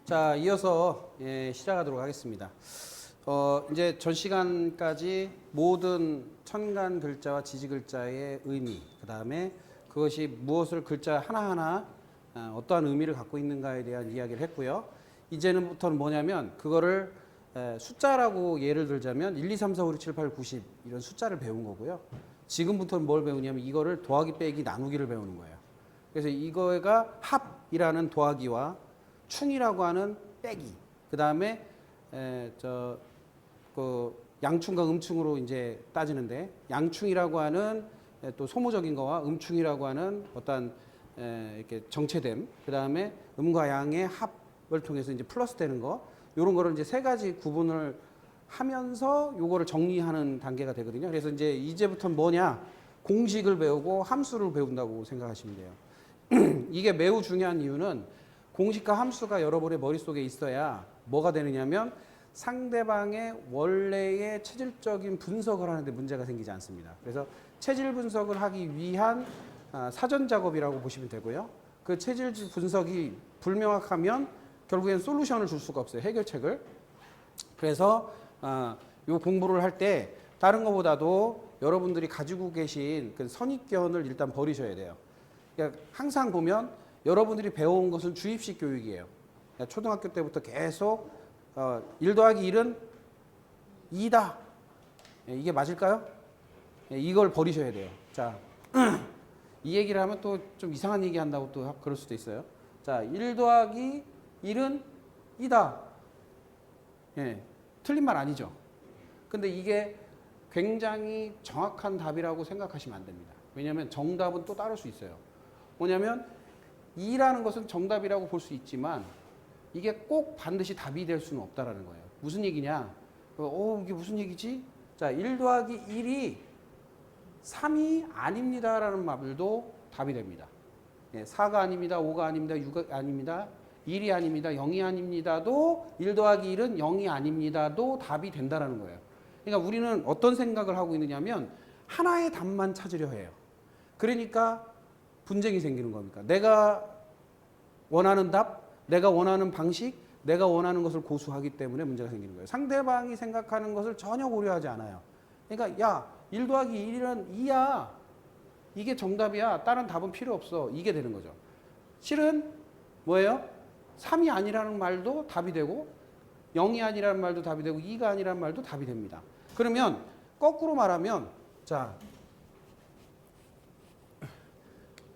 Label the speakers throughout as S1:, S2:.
S1: 자, 이어서 시작하도록 하겠습니다. 이제 전 시간까지 모든 천간 글자와 지지 글자의 의미, 그 다음에 그것이 무엇을 글자 하나하나 어떠한 의미를 갖고 있는가에 대한 이야기를 했고요. 이제는부터는 뭐냐면 그거를 숫자라고 예를 들자면 1, 2, 3, 4, 5, 6, 7, 8, 9, 10 이런 숫자를 배운 거고요. 지금부터는 뭘 배우냐면 이거를 더하기, 빼기, 나누기를 배우는 거예요. 그래서 이거가 합이라는 더하기와 충이라고 하는 빼기, 그 다음에 양충과 음충으로 이제 따지는데 양충이라고 하는 또 소모적인 거와 음충이라고 하는 어떤 이렇게 정체됨, 그 다음에 음과 양의 합을 통해서 이제 플러스 되는 거, 이런 거를 이제 세 가지 구분을 하면서 요거를 정리하는 단계가 되거든요. 그래서 이제부터는 뭐냐? 공식을 배우고 함수를 배운다고 생각하시면 돼요. 이게 매우 중요한 이유는 공식과 함수가 여러분의 머릿속에 있어야 뭐가 되느냐면 상대방의 원래의 체질적인 분석을 하는데 문제가 생기지 않습니다. 그래서 체질 분석을 하기 위한 사전 작업이라고 보시면 되고요. 그 체질 분석이 불명확하면 결국엔 솔루션을 줄 수가 없어요. 해결책을. 그래서 요 공부를 할 때 다른 것보다도 여러분들이 가지고 계신 그 선입견을 일단 버리셔야 돼요. 그러니까 항상 보면 여러분들이 배워온 것은 주입식 교육이에요. 그러니까 초등학교 때부터 계속 1 더하기 1은 2다. 이게 맞을까요? 이걸 버리셔야 돼요. 자, 이 얘기를 하면 또 좀 이상한 얘기 한다고 또 그럴 수도 있어요. 자, 1 더하기 1은 2다. 틀린 말 아니죠. 근데 이게 굉장히 정확한 답이라고 생각하시면 안 됩니다. 왜냐하면 정답은 또 따를 수 있어요. 뭐냐면 2라는 것은 정답이라고 볼 수 있지만 이게 꼭 반드시 답이 될 수는 없다라는 거예요. 무슨 얘기냐? 이게 무슨 얘기지? 자, 1 더하기 1이 3이 아닙니다라는 말도 답이 됩니다. 4가 아닙니다. 5가 아닙니다. 6가 아닙니다. 1이 아닙니다. 0이 아닙니다도 1 더하기 1은 0이 아닙니다도 답이 된다라는 거예요. 그러니까 우리는 어떤 생각을 하고 있느냐면 하나의 답만 찾으려 해요. 그러니까 분쟁이 생기는 겁니까? 내가 원하는 답, 내가 원하는 방식, 내가 원하는 것을 고수하기 때문에 문제가 생기는 거예요. 상대방이 생각하는 것을 전혀 고려하지 않아요. 그러니까 야, 1 더하기 1은 2야. 이게 정답이야. 다른 답은 필요 없어. 이게 되는 거죠. 실은 뭐예요? 3이 아니라는 말도 답이 되고 0이 아니라는 말도 답이 되고 2가 아니라는 말도 답이 됩니다. 그러면 거꾸로 말하면 자,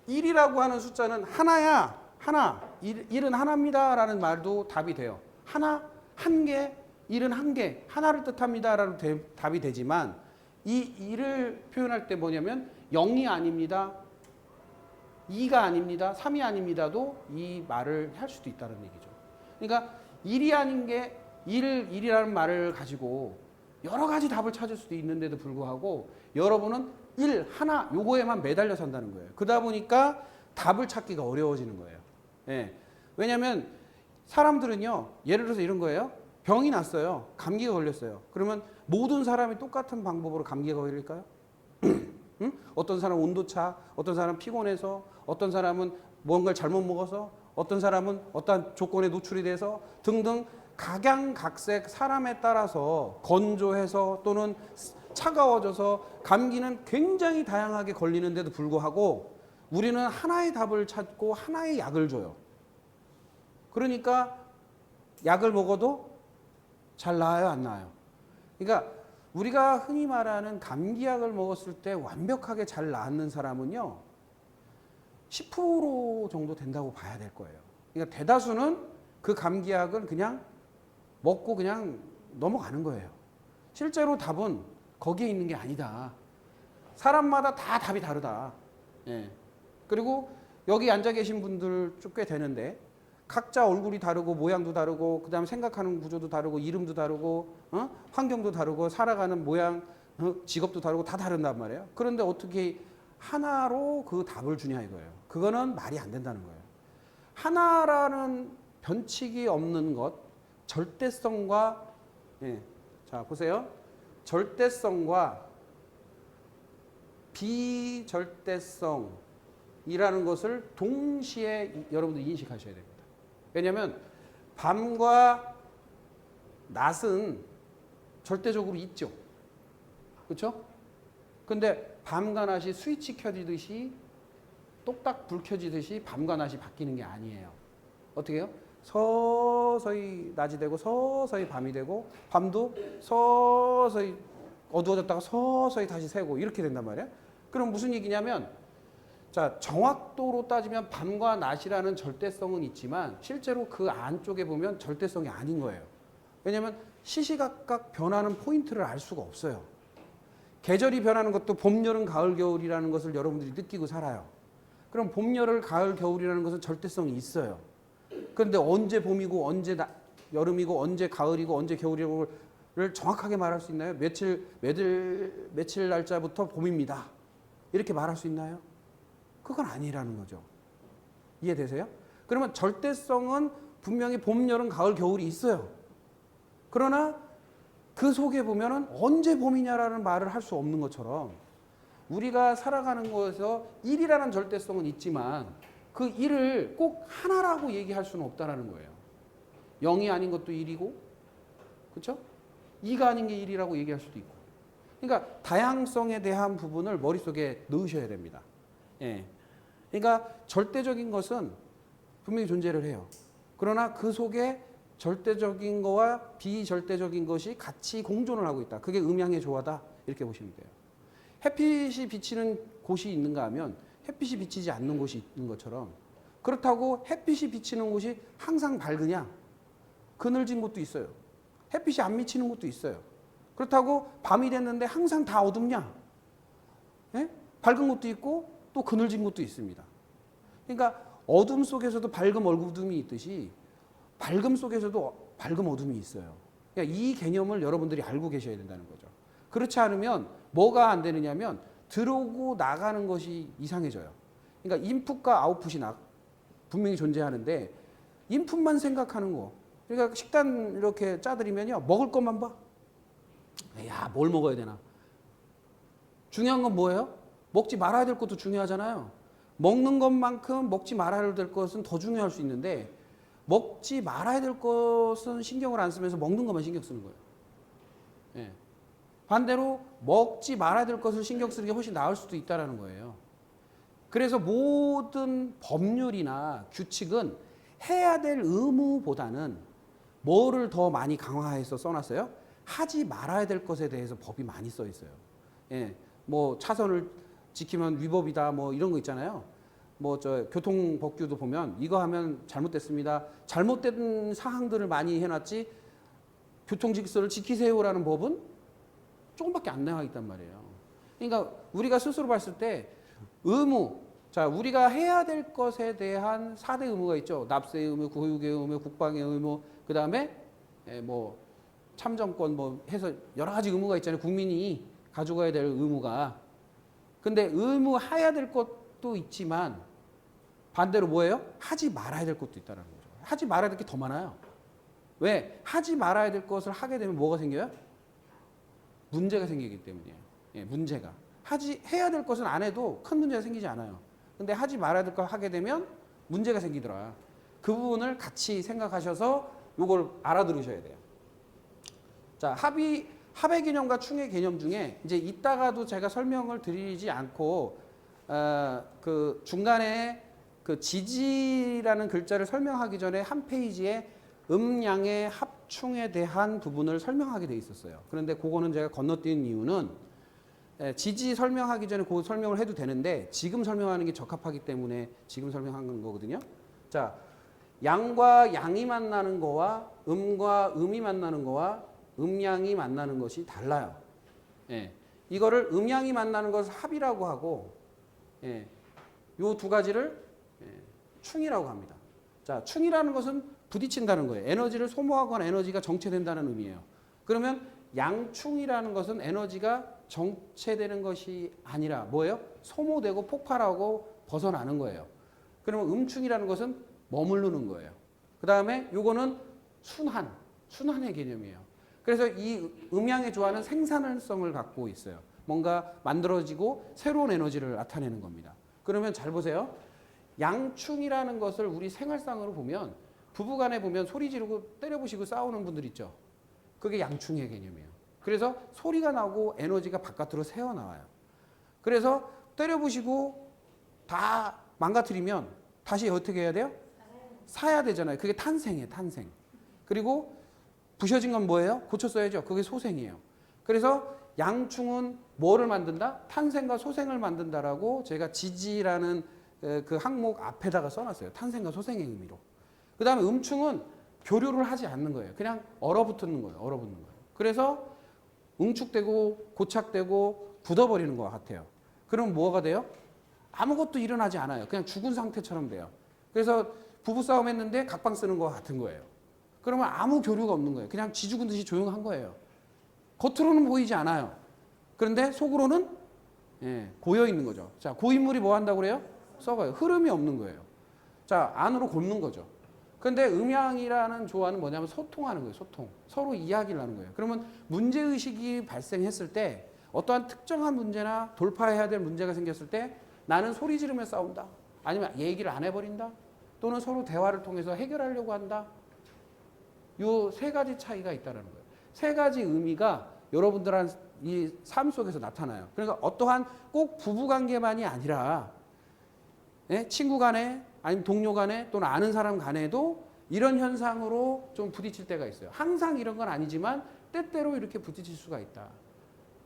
S1: 1이라고 하는 숫자는 하나야. 하나. 1은 하나입니다. 라는 말도 답이 돼요. 하나, 한 개, 1은 한 개. 하나를 뜻합니다. 라는 답이 되지만 이 1을 표현할 때 뭐냐면 0이 아닙니다. 2가 아닙니다. 3이 아닙니다도 이 말을 할 수도 있다는 얘기죠. 그러니까 1이 아닌 게 1이라는 말을 가지고 여러 가지 답을 찾을 수도 있는데도 불구하고 여러분은 1, 하나 요거에만 매달려 산다는 거예요. 그러다 보니까 답을 찾기가 어려워지는 거예요. 왜냐하면 사람들은요. 예를 들어서 이런 거예요. 병이 났어요. 감기가 걸렸어요. 그러면 모든 사람이 똑같은 방법으로 감기가 걸릴까요? 응? 어떤 사람은 온도차, 어떤 사람은 피곤해서, 어떤 사람은 뭔가를 잘못 먹어서, 어떤 사람은 어떤 조건에 노출이 돼서 등등 각양각색 사람에 따라서 건조해서 또는 차가워져서 감기는 굉장히 다양하게 걸리는데도 불구하고 우리는 하나의 답을 찾고 하나의 약을 줘요. 그러니까 약을 먹어도 잘 나아요, 안 나아요? 그러니까 우리가 흔히 말하는 감기약을 먹었을 때 완벽하게 잘 나았는 사람은요 10% 정도 된다고 봐야 될 거예요. 그러니까 대다수는 그 감기약을 그냥 먹고 그냥 넘어가는 거예요. 실제로 답은 거기에 있는 게 아니다. 사람마다 다 답이 다르다. 그리고 여기 앉아 계신 분들 꽤 되는데 각자 얼굴이 다르고 모양도 다르고 그 다음에 생각하는 구조도 다르고 이름도 다르고 환경도 다르고 살아가는 모양 직업도 다르고 다 다른단 말이에요. 그런데 어떻게 하나로 그 답을 주냐 이거예요. 그거는 말이 안 된다는 거예요. 하나라는 변칙이 없는 것, 절대성과 자 보세요. 절대성과 비절대성이라는 것을 동시에 여러분들이 인식하셔야 됩니다. 왜냐하면 밤과 낮은 절대적으로 있죠. 그렇죠? 근데 밤과 낮이 스위치 켜지듯이 똑딱 불 켜지듯이 밤과 낮이 바뀌는 게 아니에요. 어떻게 해요? 서서히 낮이 되고 서서히 밤이 되고 밤도 서서히 어두워졌다가 서서히 다시 새고 이렇게 된단 말이에요. 그럼 무슨 얘기냐면 자, 정확도로 따지면 밤과 낮이라는 절대성은 있지만 실제로 그 안쪽에 보면 절대성이 아닌 거예요. 왜냐하면 시시각각 변하는 포인트를 알 수가 없어요. 계절이 변하는 것도 봄, 여름, 가을, 겨울이라는 것을 여러분들이 느끼고 살아요. 그럼 봄, 여름, 가을, 겨울이라는 것은 절대성이 있어요. 그런데 언제 봄이고 언제 여름이고 언제 가을이고 언제 겨울이고를 정확하게 말할 수 있나요? 며칠 날짜부터 봄입니다. 이렇게 말할 수 있나요? 그건 아니라는 거죠. 이해되세요? 그러면 절대성은 분명히 봄, 여름, 가을, 겨울이 있어요. 그러나 그 속에 보면은 언제 봄이냐라는 말을 할 수 없는 것처럼 우리가 살아가는 곳에서 일이라는 절대성은 있지만 그 일을 꼭 하나라고 얘기할 수는 없다라는 거예요. 0이 아닌 것도 1이고, 그렇죠? 2가 아닌 게 1이라고 얘기할 수도 있고. 그러니까 다양성에 대한 부분을 머릿속에 넣으셔야 됩니다. 예. 그러니까 절대적인 것은 분명히 존재를 해요. 그러나 그 속에 절대적인 거와 비절대적인 것이 같이 공존을 하고 있다. 그게 음양의 조화다. 이렇게 보시면 돼요. 햇빛이 비치는 곳이 있는가 하면 햇빛이 비치지 않는 곳이 있는 것처럼 그렇다고 햇빛이 비치는 곳이 항상 밝으냐? 그늘진 곳도 있어요. 햇빛이 안 비치는 곳도 있어요. 그렇다고 밤이 됐는데 항상 다 어둡냐? 예? 밝은 곳도 있고 또 그늘진 곳도 있습니다. 그러니까 어둠 속에서도 밝음 어둠이 있듯이 밝음 속에서도 밝음 어둠이 있어요. 그러니까 이 개념을 여러분들이 알고 계셔야 된다는 거죠. 그렇지 않으면 뭐가 안 되느냐면 들어오고 나가는 것이 이상해져요. 그러니까 인풋과 아웃풋이 분명히 존재하는데 인풋만 생각하는 거. 그러니까 식단 이렇게 짜드리면요. 먹을 것만 봐. 야, 뭘 먹어야 되나. 중요한 건 뭐예요? 먹지 말아야 될 것도 중요하잖아요. 먹는 것만큼 먹지 말아야 될 것은 더 중요할 수 있는데 먹지 말아야 될 것은 신경을 안 쓰면서 먹는 것만 신경 쓰는 거예요. 예. 반대로 먹지 말아야 될 것을 신경 쓰는 게 훨씬 나을 수도 있다는 거예요. 그래서 모든 법률이나 규칙은 해야 될 의무보다는 뭐를 더 많이 강화해서 써놨어요? 하지 말아야 될 것에 대해서 법이 많이 써 있어요. 예. 뭐 차선을 지키면 위법이다 뭐 이런 거 있잖아요. 뭐 저 교통법규도 보면 이거 하면 잘못됐습니다. 잘못된 사항들을 많이 해놨지 교통질서를 지키세요라는 법은 조금밖에 안 나와 있단 말이에요. 그러니까 우리가 스스로 봤을 때 의무, 자 우리가 해야 될 것에 대한 4대 의무가 있죠. 납세의 의무, 교육의 의무, 국방의 의무, 그 다음에 뭐 참정권 뭐 해서 여러 가지 의무가 있잖아요. 국민이 가져가야 될 의무가. 근데 의무해야 될 것도 있지만 반대로 뭐예요? 하지 말아야 될 것도 있다는 거죠. 하지 말아야 될 게 더 많아요. 왜? 하지 말아야 될 것을 하게 되면 뭐가 생겨요? 문제가 생기기 때문이에요. 예, 문제가. 해야 될 것은 안 해도 큰 문제가 생기지 않아요. 근데 하지 말아야 될 걸 하게 되면 문제가 생기더라. 그 부분을 같이 생각하셔서 이걸 알아들으셔야 돼요. 자, 합의 개념과 충의 개념 중에 이제 이따가도 제가 설명을 드리지 않고 그 중간에 그 지지라는 글자를 설명하기 전에 한 페이지에 음양의 합충에 대한 부분을 설명하게 돼 있었어요. 그런데 그거는 제가 건너뛴 이유는 지지 설명하기 전에 그 설명을 해도 되는데 지금 설명하는 게 적합하기 때문에 지금 설명한 거거든요. 자, 양과 양이 만나는 거와 음과 음이 만나는 거와 음양이 만나는 것이 달라요. 예. 이거를 음양이 만나는 것을 합이라고 하고, 예. 요 두 가지를 충이라고 합니다. 자, 충이라는 것은 부딪힌다는 거예요. 에너지를 소모하거나 에너지가 정체된다는 의미예요. 그러면 양충이라는 것은 에너지가 정체되는 것이 아니라 뭐예요? 소모되고 폭발하고 벗어나는 거예요. 그러면 음충이라는 것은 머무르는 거예요. 그 다음에 요거는 순환의 개념이에요. 그래서 이 음양의 조화는 생산성을 갖고 있어요. 뭔가 만들어지고 새로운 에너지를 나타내는 겁니다. 그러면 잘 보세요. 양충이라는 것을 우리 생활상으로 보면 부부간에 보면 소리 지르고 때려부시고 싸우는 분들 있죠. 그게 양충의 개념이에요. 그래서 소리가 나고 에너지가 바깥으로 새어나와요. 그래서 때려부시고 다 망가뜨리면 다시 어떻게 해야 돼요? 사야 되잖아요. 그게 탄생이에요. 탄생. 그리고 부셔진 건 뭐예요? 고쳤어야죠. 그게 소생이에요. 그래서 양충은 뭐를 만든다? 탄생과 소생을 만든다라고 제가 지지라는 그 항목 앞에다가 써놨어요. 탄생과 소생의 의미로. 그 다음에 음충은 교류를 하지 않는 거예요. 그냥 얼어붙는 거예요. 얼어붙는 거예요. 그래서 응축되고 고착되고 굳어버리는 것 같아요. 그럼 뭐가 돼요? 아무것도 일어나지 않아요. 그냥 죽은 상태처럼 돼요. 그래서 부부싸움 했는데 각방 쓰는 것 같은 거예요. 그러면 아무 교류가 없는 거예요. 그냥 쥐 죽은 듯이 조용한 거예요. 겉으로는 보이지 않아요. 그런데 속으로는 고여 있는 거죠. 자, 고인물이 뭐 한다고 그래요? 썩어요. 흐름이 없는 거예요. 자, 안으로 곪는 거죠. 근데 음양이라는 조화는 뭐냐면 소통하는 거예요. 소통. 서로 이야기를 하는 거예요. 그러면 문제의식이 발생했을 때 어떠한 특정한 문제나 돌파해야 될 문제가 생겼을 때 나는 소리 지르며 싸운다. 아니면 얘기를 안 해버린다. 또는 서로 대화를 통해서 해결하려고 한다. 요 세 가지 차이가 있다는 거예요. 세 가지 의미가 여러분들한 이 삶 속에서 나타나요. 그러니까 어떠한 꼭 부부관계만이 아니라 친구 간에 아니면 동료 간에 또는 아는 사람 간에도 이런 현상으로 좀 부딪힐 때가 있어요. 항상 이런 건 아니지만 때때로 이렇게 부딪힐 수가 있다.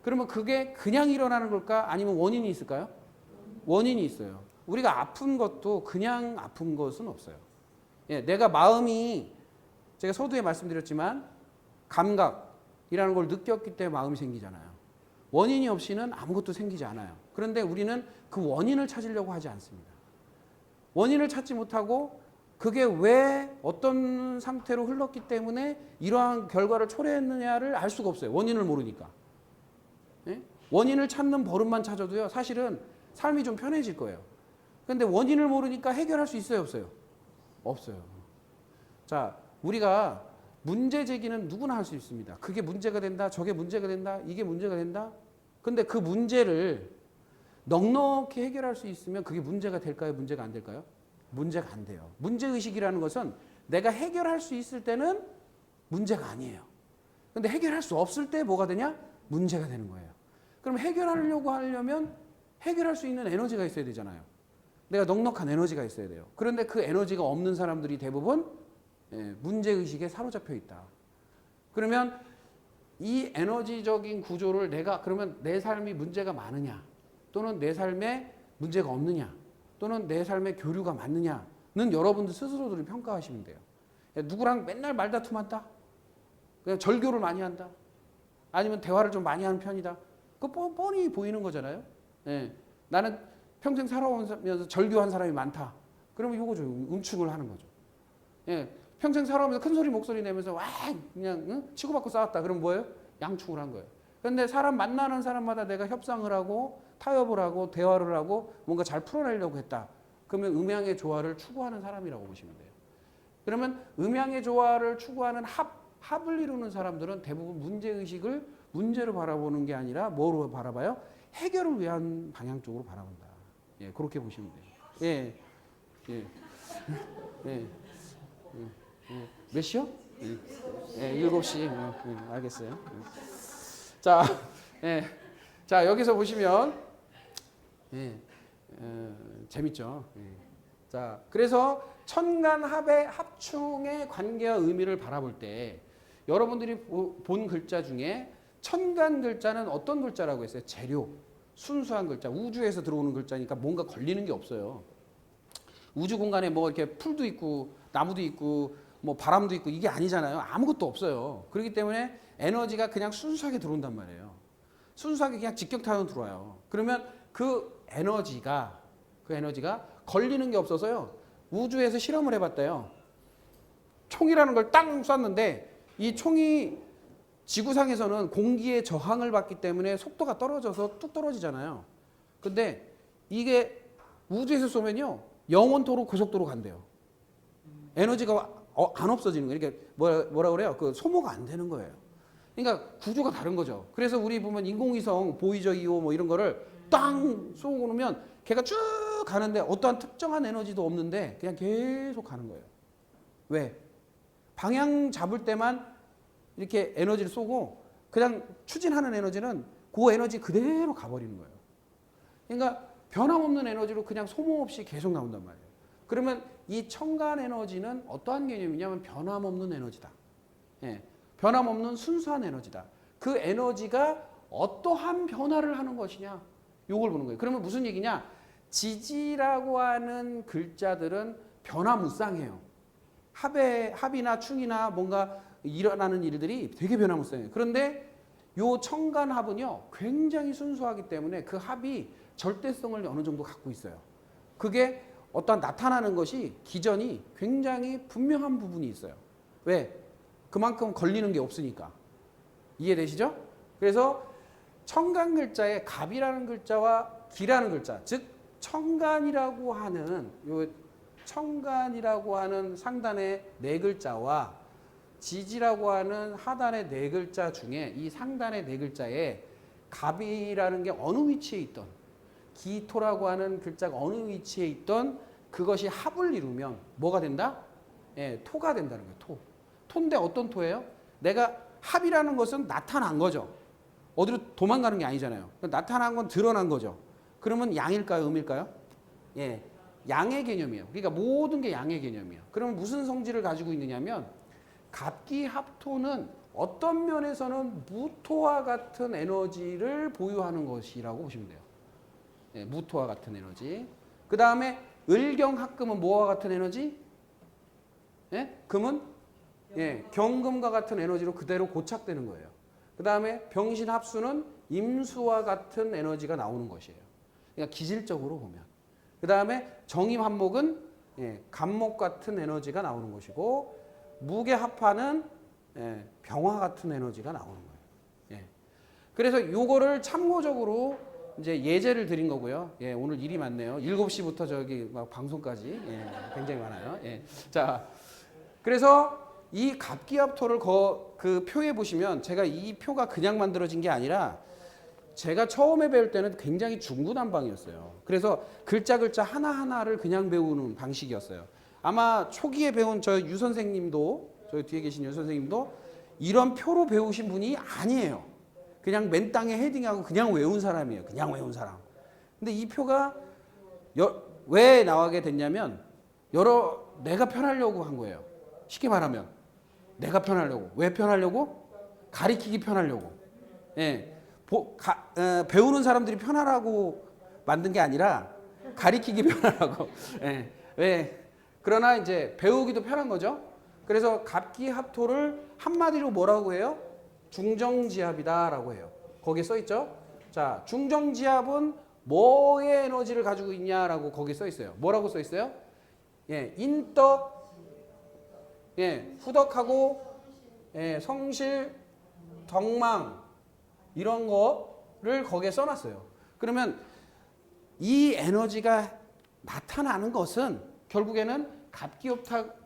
S1: 그러면 그게 그냥 일어나는 걸까? 아니면 원인이 있을까요? 원인이 있어요. 우리가 아픈 것도 그냥 아픈 것은 없어요. 내가 마음이 제가 서두에 말씀드렸지만 감각이라는 걸 느꼈기 때문에 마음이 생기잖아요. 원인이 없이는 아무것도 생기지 않아요. 그런데 우리는 그 원인을 찾으려고 하지 않습니다. 원인을 찾지 못하고 그게 왜 어떤 상태로 흘렀기 때문에 이러한 결과를 초래했느냐를 알 수가 없어요. 원인을 모르니까. 원인을 찾는 버릇만 찾아도요. 사실은 삶이 좀 편해질 거예요. 그런데 원인을 모르니까 해결할 수 있어요? 없어요? 없어요. 자, 우리가 문제 제기는 누구나 할 수 있습니다. 그게 문제가 된다, 저게 문제가 된다, 이게 문제가 된다. 근데 그 문제를 넉넉히 해결할 수 있으면 그게 문제가 될까요? 문제가 안 될까요? 문제가 안 돼요. 문제의식이라는 것은 내가 해결할 수 있을 때는 문제가 아니에요. 근데 해결할 수 없을 때 뭐가 되냐? 문제가 되는 거예요. 그럼 해결하려고 하려면 해결할 수 있는 에너지가 있어야 되잖아요. 내가 넉넉한 에너지가 있어야 돼요. 그런데 그 에너지가 없는 사람들이 대부분 문제의식에 사로잡혀 있다. 그러면 이 에너지적인 구조를 내가 그러면 내 삶이 문제가 많으냐 또는 내 삶에 문제가 없느냐 또는 내 삶의 교류가 맞느냐는 여러분들 스스로들이 평가하시면 돼요. 누구랑 맨날 말다툼한다? 그냥 절교를 많이 한다? 아니면 대화를 좀 많이 하는 편이다? 그거 뻔히 보이는 거잖아요. 나는 평생 살아오면서 절교한 사람이 많다. 그러면 이거죠. 음축을 하는 거죠. 평생 살아오면서 큰 소리 목소리 내면서 와 그냥 치고받고 싸웠다. 그럼 뭐예요? 양축을 한 거예요. 그런데 사람 만나는 사람마다 내가 협상을 하고 타협을 하고 대화를 하고 뭔가 잘 풀어내려고 했다. 그러면 음양의 조화를 추구하는 사람이라고 보시면 돼요. 그러면 음양의 조화를 추구하는 합을 이루는 사람들은 대부분 문제의식을 문제로 바라보는 게 아니라 뭐로 바라봐요? 해결을 위한 방향 쪽으로 바라본다. 그렇게 보시면 돼요. 몇 시요? 7시. 알겠어요. 자, 자, 여기서 보시면, 재밌죠? 자, 그래서 천간합의 합충의 관계와 의미를 바라볼 때 여러분들이 본 글자 중에 천간 글자는 어떤 글자라고 했어요? 재료, 순수한 글자, 우주에서 들어오는 글자니까 뭔가 걸리는 게 없어요. 우주 공간에 뭐 이렇게 풀도 있고 나무도 있고 뭐 바람도 있고 이게 아니잖아요. 아무것도 없어요. 그렇기 때문에 에너지가 그냥 순수하게 들어온단 말이에요. 순수하게 그냥 직격탄으로 들어와요. 그러면 그 에너지가 걸리는 게 없어서요. 우주에서 실험을 해봤대요. 총이라는 걸 땅 쐈는데 이 총이 지구상에서는 공기의 저항을 받기 때문에 속도가 떨어져서 뚝 떨어지잖아요. 근데 이게 우주에서 쏘면요. 영원토록 고속도로 간대요. 에너지가 안 없어지는 거예요. 이렇게 뭐라 그래요? 그 소모가 안 되는 거예요. 그러니까 구조가 다른 거죠. 그래서 우리 보면 인공위성 보이저 2호 뭐 이런 거를 땅 쏘고 놓으면 걔가 쭉 가는데 어떠한 특정한 에너지도 없는데 그냥 계속 가는 거예요. 왜? 방향 잡을 때만 이렇게 에너지를 쏘고 그냥 추진하는 에너지는 그 에너지 그대로 가버리는 거예요. 그러니까 변함없는 에너지로 그냥 소모 없이 계속 나온단 말이에요. 그러면 이 청간 에너지는 어떠한 개념이냐면 변함없는 에너지다. 예, 변함없는 순수한 에너지다. 그 에너지가 어떠한 변화를 하는 것이냐, 요걸 보는 거예요. 그러면 무슨 얘기냐? 지지라고 하는 글자들은 변화무쌍해요. 합이나 충이나 뭔가 일어나는 일들이 되게 변화무쌍해요. 그런데 요 청간합은요, 굉장히 순수하기 때문에 그 합이 절대성을 어느 정도 갖고 있어요. 그게 어떠한 나타나는 것이 기전이 굉장히 분명한 부분이 있어요. 왜? 그만큼 걸리는 게 없으니까. 이해되시죠? 그래서 청간 글자에 갑이라는 글자와 기라는 글자, 즉 청간이라고 하는 상단의 네 글자와 지지라고 하는 하단의 네 글자 중에 이 상단의 네 글자에 갑이라는 게 어느 위치에 있던, 기토라고 하는 글자가 어느 위치에 있던 그것이 합을 이루면 뭐가 된다? 예, 토가 된다는 거예요. 토. 토인데 어떤 토예요? 내가 합이라는 것은 나타난 거죠. 어디로 도망가는 게 아니잖아요. 나타난 건 드러난 거죠. 그러면 양일까요? 음일까요? 예, 양의 개념이에요. 그러니까 모든 게 양의 개념이에요. 그러면 무슨 성질을 가지고 있느냐면 갑기합토는 어떤 면에서는 무토와 같은 에너지를 보유하는 것이라고 보시면 돼요. 예, 무토와 같은 에너지. 그 다음에 을경합금은 뭐와 같은 에너지? 예? 금은 예, 경금과 같은 에너지로 그대로 고착되는 거예요. 그 다음에 병신합수는 임수와 같은 에너지가 나오는 것이에요. 그러니까 기질적으로 보면. 그 다음에 정임합목은 예, 간목 같은 에너지가 나오는 것이고, 무게합화는 예, 병화 같은 에너지가 나오는 거예요. 예. 그래서 요거를 참고적으로 이제 예제를 드린 거고요. 예, 오늘 일이 많네요. 7시부터 저기 막 방송까지 예, 굉장히 많아요. 예. 자, 그래서 이 갑기합토를 그 표에 보시면 제가 이 표가 그냥 만들어진 게 아니라 제가 처음에 배울 때는 굉장히 중구난방이었어요. 그래서 글자 하나하나를 그냥 배우는 방식이었어요. 아마 초기에 배운 저 유 선생님도, 저 뒤에 계신 유 선생님도 이런 표로 배우신 분이 아니에요. 그냥 맨 땅에 헤딩하고 그냥 외운 사람이에요. 그냥 외운 사람. 근데 이 표가 왜 나오게 됐냐면 내가 편하려고 한 거예요. 쉽게 말하면 내가 편하려고. 왜 편하려고? 가리키기 편하려고. 예. 배우는 사람들이 편하라고 만든 게 아니라 가리키기 편하라고. 예. 왜? 그러나 이제 배우기도 편한 거죠. 그래서 갑기합토를 한마디로 뭐라고 해요? 중정지합이다라고 해요. 거기에 써 있죠. 자, 중정지합은 뭐의 에너지를 가지고 있냐라고 거기 써 있어요. 뭐라고 써 있어요? 예, 인덕, 예, 후덕하고, 예, 성실, 덕망 이런 거를 거기에 써놨어요. 그러면 이 에너지가 나타나는 것은 결국에는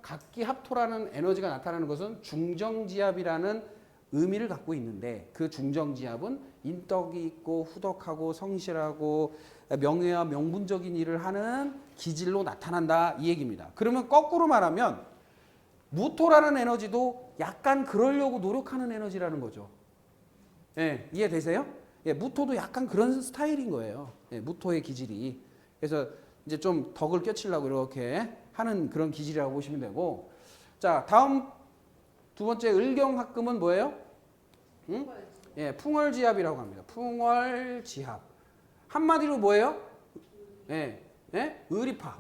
S1: 갑기합토라는 에너지가 나타나는 것은 중정지합이라는 의미를 갖고 있는데, 그 중정지합은 인덕이 있고 후덕하고 성실하고 명예와 명분적인 일을 하는 기질로 나타난다, 이 얘기입니다. 그러면 거꾸로 말하면 무토라는 에너지도 약간 그러려고 노력하는 에너지라는 거죠. 예, 이해되세요? 예, 무토도 약간 그런 스타일인 거예요. 예, 무토의 기질이. 그래서 이제 좀 덕을 껴치려고 이렇게 하는 그런 기질이라고 보시면 되고, 자, 다음 두 번째 을경합금은 뭐예요? 응? 예, 풍월지합이라고 합니다. 풍월지합. 한마디로 뭐예요? 예, 예? 의리파.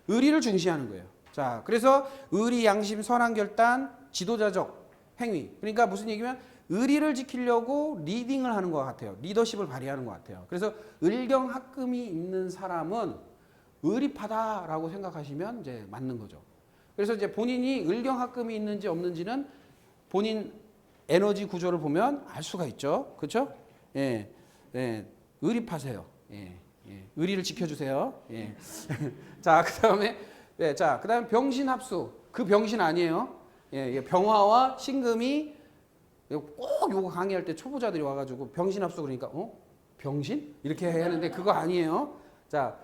S1: 의리를 중시하는 거예요. 자, 그래서 의리, 양심, 선한 결단, 지도자적 행위. 그러니까 무슨 얘기면 의리를 지키려고 리딩을 하는 것 같아요. 리더십을 발휘하는 것 같아요. 그래서 을경합금이 있는 사람은 의리파다라고 생각하시면 이제 맞는 거죠. 그래서 이제 본인이 을경합금이 있는지 없는지는 본인 에너지 구조를 보면 알 수가 있죠. 그렇죠? 예, 예, 의리파세요. 예, 예, 의리를 지켜주세요. 예. 자, 그다음에 예, 자, 그다음에 병신합수. 그 병신 아니에요. 예, 병화와 신금이 꼭 요거 강의할 때 초보자들이 와가지고 병신합수 그러니까 병신? 이렇게 해야 하는데 그거 아니에요. 자,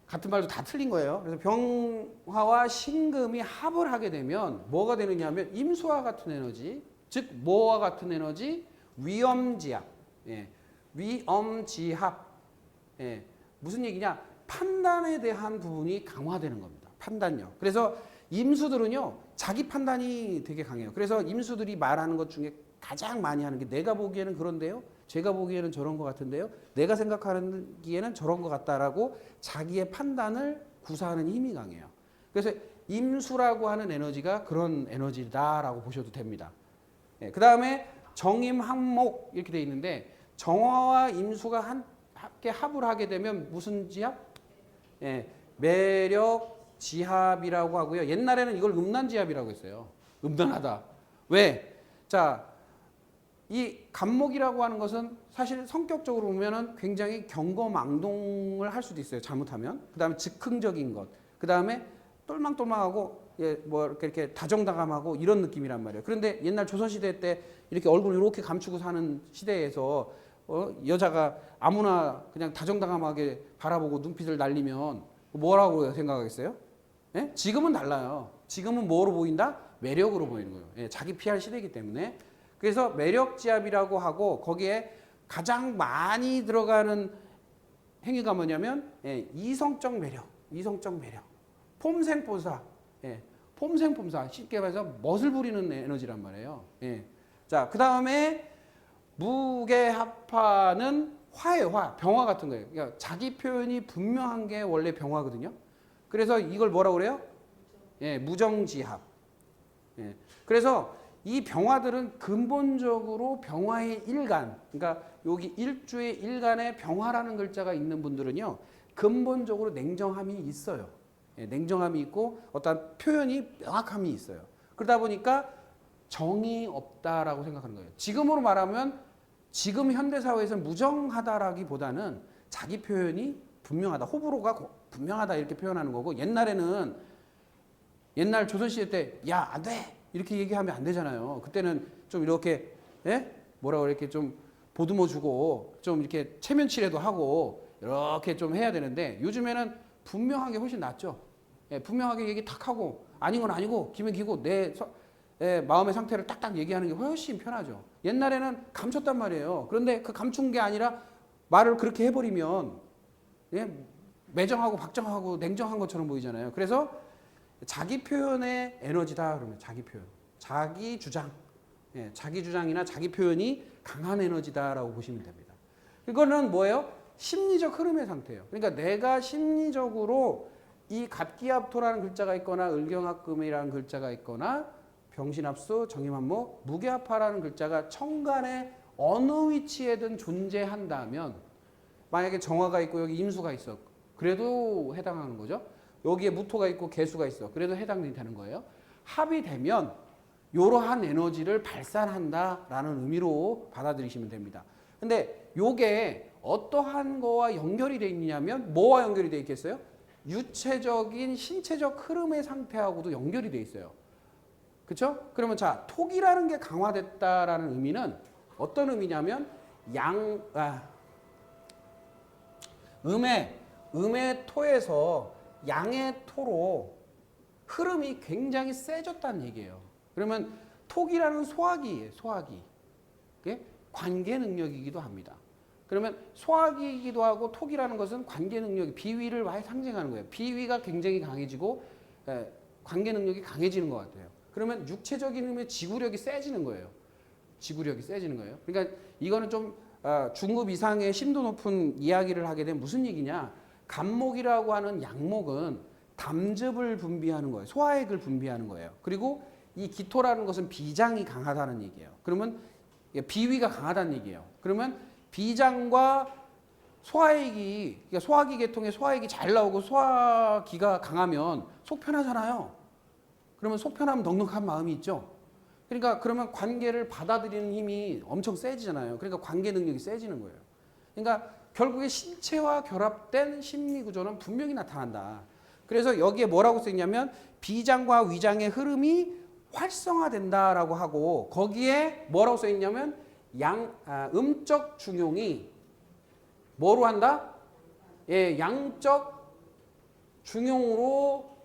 S1: 같은 말도 다 틀린 거예요. 그래서 병화와 신금이 합을 하게 되면 뭐가 되느냐 하면 임수와 같은 에너지, 즉 뭐와 같은 에너지? 위엄지합. 예. 위엄지합. 예. 무슨 얘기냐? 판단에 대한 부분이 강화되는 겁니다. 판단력. 그래서 임수들은요, 자기 판단이 되게 강해요. 그래서 임수들이 말하는 것 중에 가장 많이 하는 게 내가 보기에는 그런데요, 제가 보기에는 저런 것 같은데요, 내가 생각하기에는 저런 것 같다라고 자기의 판단을 구사하는 힘이 강해요. 그래서 임수라고 하는 에너지가 그런 에너지다라고 보셔도 됩니다. 예, 그 다음에 정임합목 이렇게 돼 있는데 정화와 임수가 함께 합을 하게 되면 무슨 지합? 예, 매력 지합이라고 하고요. 옛날에는 이걸 음란지합이라고 했어요. 음란하다. 왜? 자, 이 간목이라고 하는 것은 사실 성격적으로 보면은 굉장히 경거망동을 할 수도 있어요. 잘못하면. 그 다음에 즉흥적인 것. 그 다음에 똘망똘망하고, 예, 뭐 이렇게 다정다감하고 이런 느낌이란 말이에요. 그런데 옛날 조선시대 때 이렇게 얼굴 이렇게 감추고 사는 시대에서 여자가 아무나 그냥 다정다감하게 바라보고 눈빛을 날리면 뭐라고 생각하겠어요? 예? 지금은 달라요. 지금은 뭐로 보인다? 매력으로 보이는 거예요. 예, 자기 피할 시대이기 때문에. 그래서 매력지압이라고 하고 거기에 가장 많이 들어가는 행위가 뭐냐면 이성적 매력, 이성적 매력, 폼생폼사, 폼생폼사, 쉽게 말해서 멋을 부리는 에너지란 말이에요. 자, 그 다음에 무게합파는 화예요, 화, 병화 같은 거예요. 그러니까 자기 표현이 분명한 게 원래 병화거든요. 그래서 이걸 뭐라고 그래요? 무정지합. 그래서 이 병화들은 근본적으로 병화의 일간, 그러니까 여기 일주의 일간에 병화라는 글자가 있는 분들은요, 근본적으로 냉정함이 있어요. 냉정함이 있고 어떤 표현이 명확함이 있어요. 그러다 보니까 정이 없다라고 생각하는 거예요. 지금으로 말하면 지금 현대사회에서는 무정하다라기보다는 자기 표현이 분명하다, 호불호가 분명하다 이렇게 표현하는 거고, 옛날에는 옛날 조선시대 때 야, 안 돼! 이렇게 얘기하면 안 되잖아요. 그때는 좀 이렇게 뭐라고 이렇게 좀 보듬어 주고 좀 이렇게 체면치레도 하고 이렇게 좀 해야 되는데 요즘에는 분명하게 훨씬 낫죠. 분명하게 얘기 탁 하고 아닌 건 아니고 기면 기고 내 마음의 상태를 딱딱 얘기하는 게 훨씬 편하죠. 옛날에는 감췄단 말이에요. 그런데 그 감춘 게 아니라 말을 그렇게 해버리면 매정하고 박정하고 냉정한 것처럼 보이잖아요. 그래서 자기 표현의 에너지다 그러면 자기 표현, 자기 주장, 자기 주장이나 자기 표현이 강한 에너지다라고 보시면 됩니다. 이거는 뭐예요? 심리적 흐름의 상태예요. 그러니까 내가 심리적으로 이 갑기합토라는 글자가 있거나 을경합금이라는 글자가 있거나 병신합수, 정임합목, 무게합파라는 글자가 천간에 어느 위치에든 존재한다면, 만약에 정화가 있고 여기 임수가 있어, 그래도 해당하는 거죠. 여기에 무토가 있고 개수가 있어, 그래도 해당이 되는 거예요. 합이 되면 이러한 에너지를 발산한다라는 의미로 받아들이시면 됩니다. 근데 요게 어떠한 거와 연결이 되어 있냐면 뭐와 연결이 되어 있겠어요? 유체적인 신체적 흐름의 상태하고도 연결이 되어 있어요. 그렇죠? 그러면 자, 톡이라는 게 강화됐다라는 의미는 어떤 의미냐면 음의 토에서 양의 토로 흐름이 굉장히 세졌다는 얘기예요. 그러면 톡이라는 소화기예요. 소화기. 그게 관계 능력이기도 합니다. 그러면 소화기이기도 하고 톡이라는 것은 관계 능력이 비위를 많이 상징하는 거예요. 비위가 굉장히 강해지고 관계 능력이 강해지는 것 같아요. 그러면 육체적인 의미의 지구력이 세지는 거예요. 지구력이 세지는 거예요. 그러니까 이거는 좀 중급 이상의 심도 높은 이야기를 하게 되면 무슨 얘기냐? 간목이라고 하는 양목은 담즙을 분비하는 거예요. 소화액을 분비하는 거예요. 그리고 이 기토라는 것은 비장이 강하다는 얘기예요. 그러면 비위가 강하다는 얘기예요. 그러면 비장과 소화액이, 그러니까 소화기 계통에 소화액이 잘 나오고 소화기가 강하면 속 편하잖아요. 그러면 속 편하면 넉넉한 마음이 있죠. 그러니까 그러면 관계를 받아들이는 힘이 엄청 세지잖아요. 그러니까 관계 능력이 세지는 거예요. 그러니까 결국에 신체와 결합된 심리 구조는 분명히 나타난다. 그래서 여기에 뭐라고 써있냐면 비장과 위장의 흐름이 활성화된다라고 하고, 거기에 뭐라고 써있냐면 음적 중용이 뭐로 한다? 양적 중용으로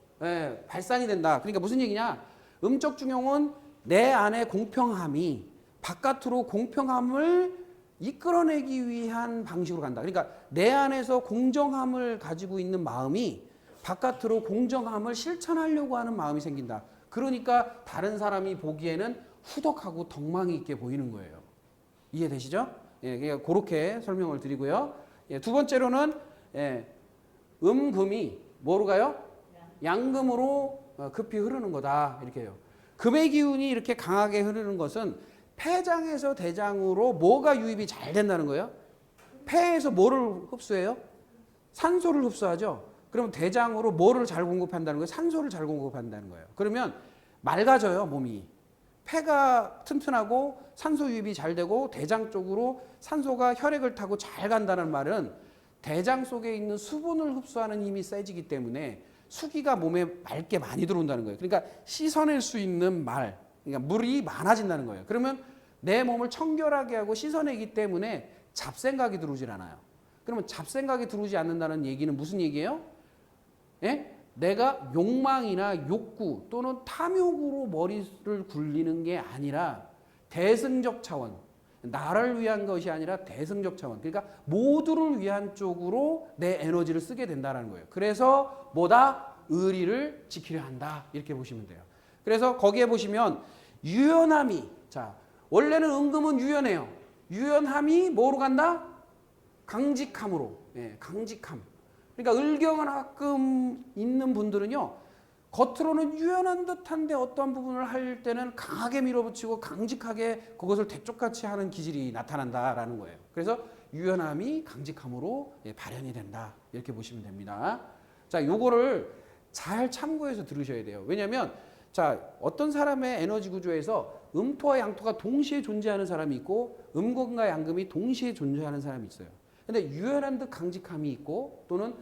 S1: 발산이 된다. 그러니까 무슨 얘기냐? 음적 중용은 내 안에 공평함이 바깥으로 공평함을 이끌어내기 위한 방식으로 간다. 그러니까 내 안에서 공정함을 가지고 있는 마음이 바깥으로 공정함을 실천하려고 하는 마음이 생긴다. 그러니까 다른 사람이 보기에는 후덕하고 덕망이 있게 보이는 거예요. 이해되시죠? 예, 그러니까 그렇게 설명을 드리고요. 예, 두 번째로는 금이 뭐로 가요? 양금으로 급히 흐르는 거다. 이렇게 해요. 금의 기운이 이렇게 강하게 흐르는 것은 폐장에서 대장으로 뭐가 유입이 잘 된다는 거예요? 폐에서 뭐를 흡수해요? 산소를 흡수하죠. 그럼 대장으로 뭐를 잘 공급한다는 거예요? 산소를 잘 공급한다는 거예요. 그러면 맑아져요, 몸이. 폐가 튼튼하고 산소 유입이 잘 되고 대장 쪽으로 산소가 혈액을 타고 잘 간다는 말은 대장 속에 있는 수분을 흡수하는 힘이 세지기 때문에 수기가 몸에 맑게 많이 들어온다는 거예요. 그러니까 씻어낼 수 있는 그러니까 물이 많아진다는 거예요. 그러면 내 몸을 청결하게 하고 씻어내기 때문에 잡생각이 들어오질 않아요. 그러면 잡생각이 들어오지 않는다는 얘기는 무슨 얘기예요? 예? 내가 욕망이나 욕구 또는 탐욕으로 머리를 굴리는 게 아니라 대승적 차원, 나를 위한 것이 아니라 대승적 차원, 그러니까 모두를 위한 쪽으로 내 에너지를 쓰게 된다는 거예요. 그래서 뭐다? 의리를 지키려 한다. 이렇게 보시면 돼요. 그래서 거기에 보시면 유연함이, 자, 원래는 은금은 유연해요. 유연함이 뭐로 간다? 강직함으로. 예, 강직함. 그러니까 을경은 가끔 있는 분들은요, 겉으로는 유연한 듯한데 어떤 부분을 할 때는 강하게 밀어붙이고 강직하게 그것을 대쪽같이 하는 기질이 나타난다라는 거예요. 그래서 유연함이 강직함으로 발현이 된다. 이렇게 보시면 됩니다. 자, 요거를 잘 참고해서 들으셔야 돼요. 왜냐하면 자, 어떤 사람의 에너지 구조에서 음토와 양토가 동시에 존재하는 사람이 있고 음금과 양금이 동시에 존재하는 사람이 있어요. 근데 유연한 듯 강직함이 있고 또는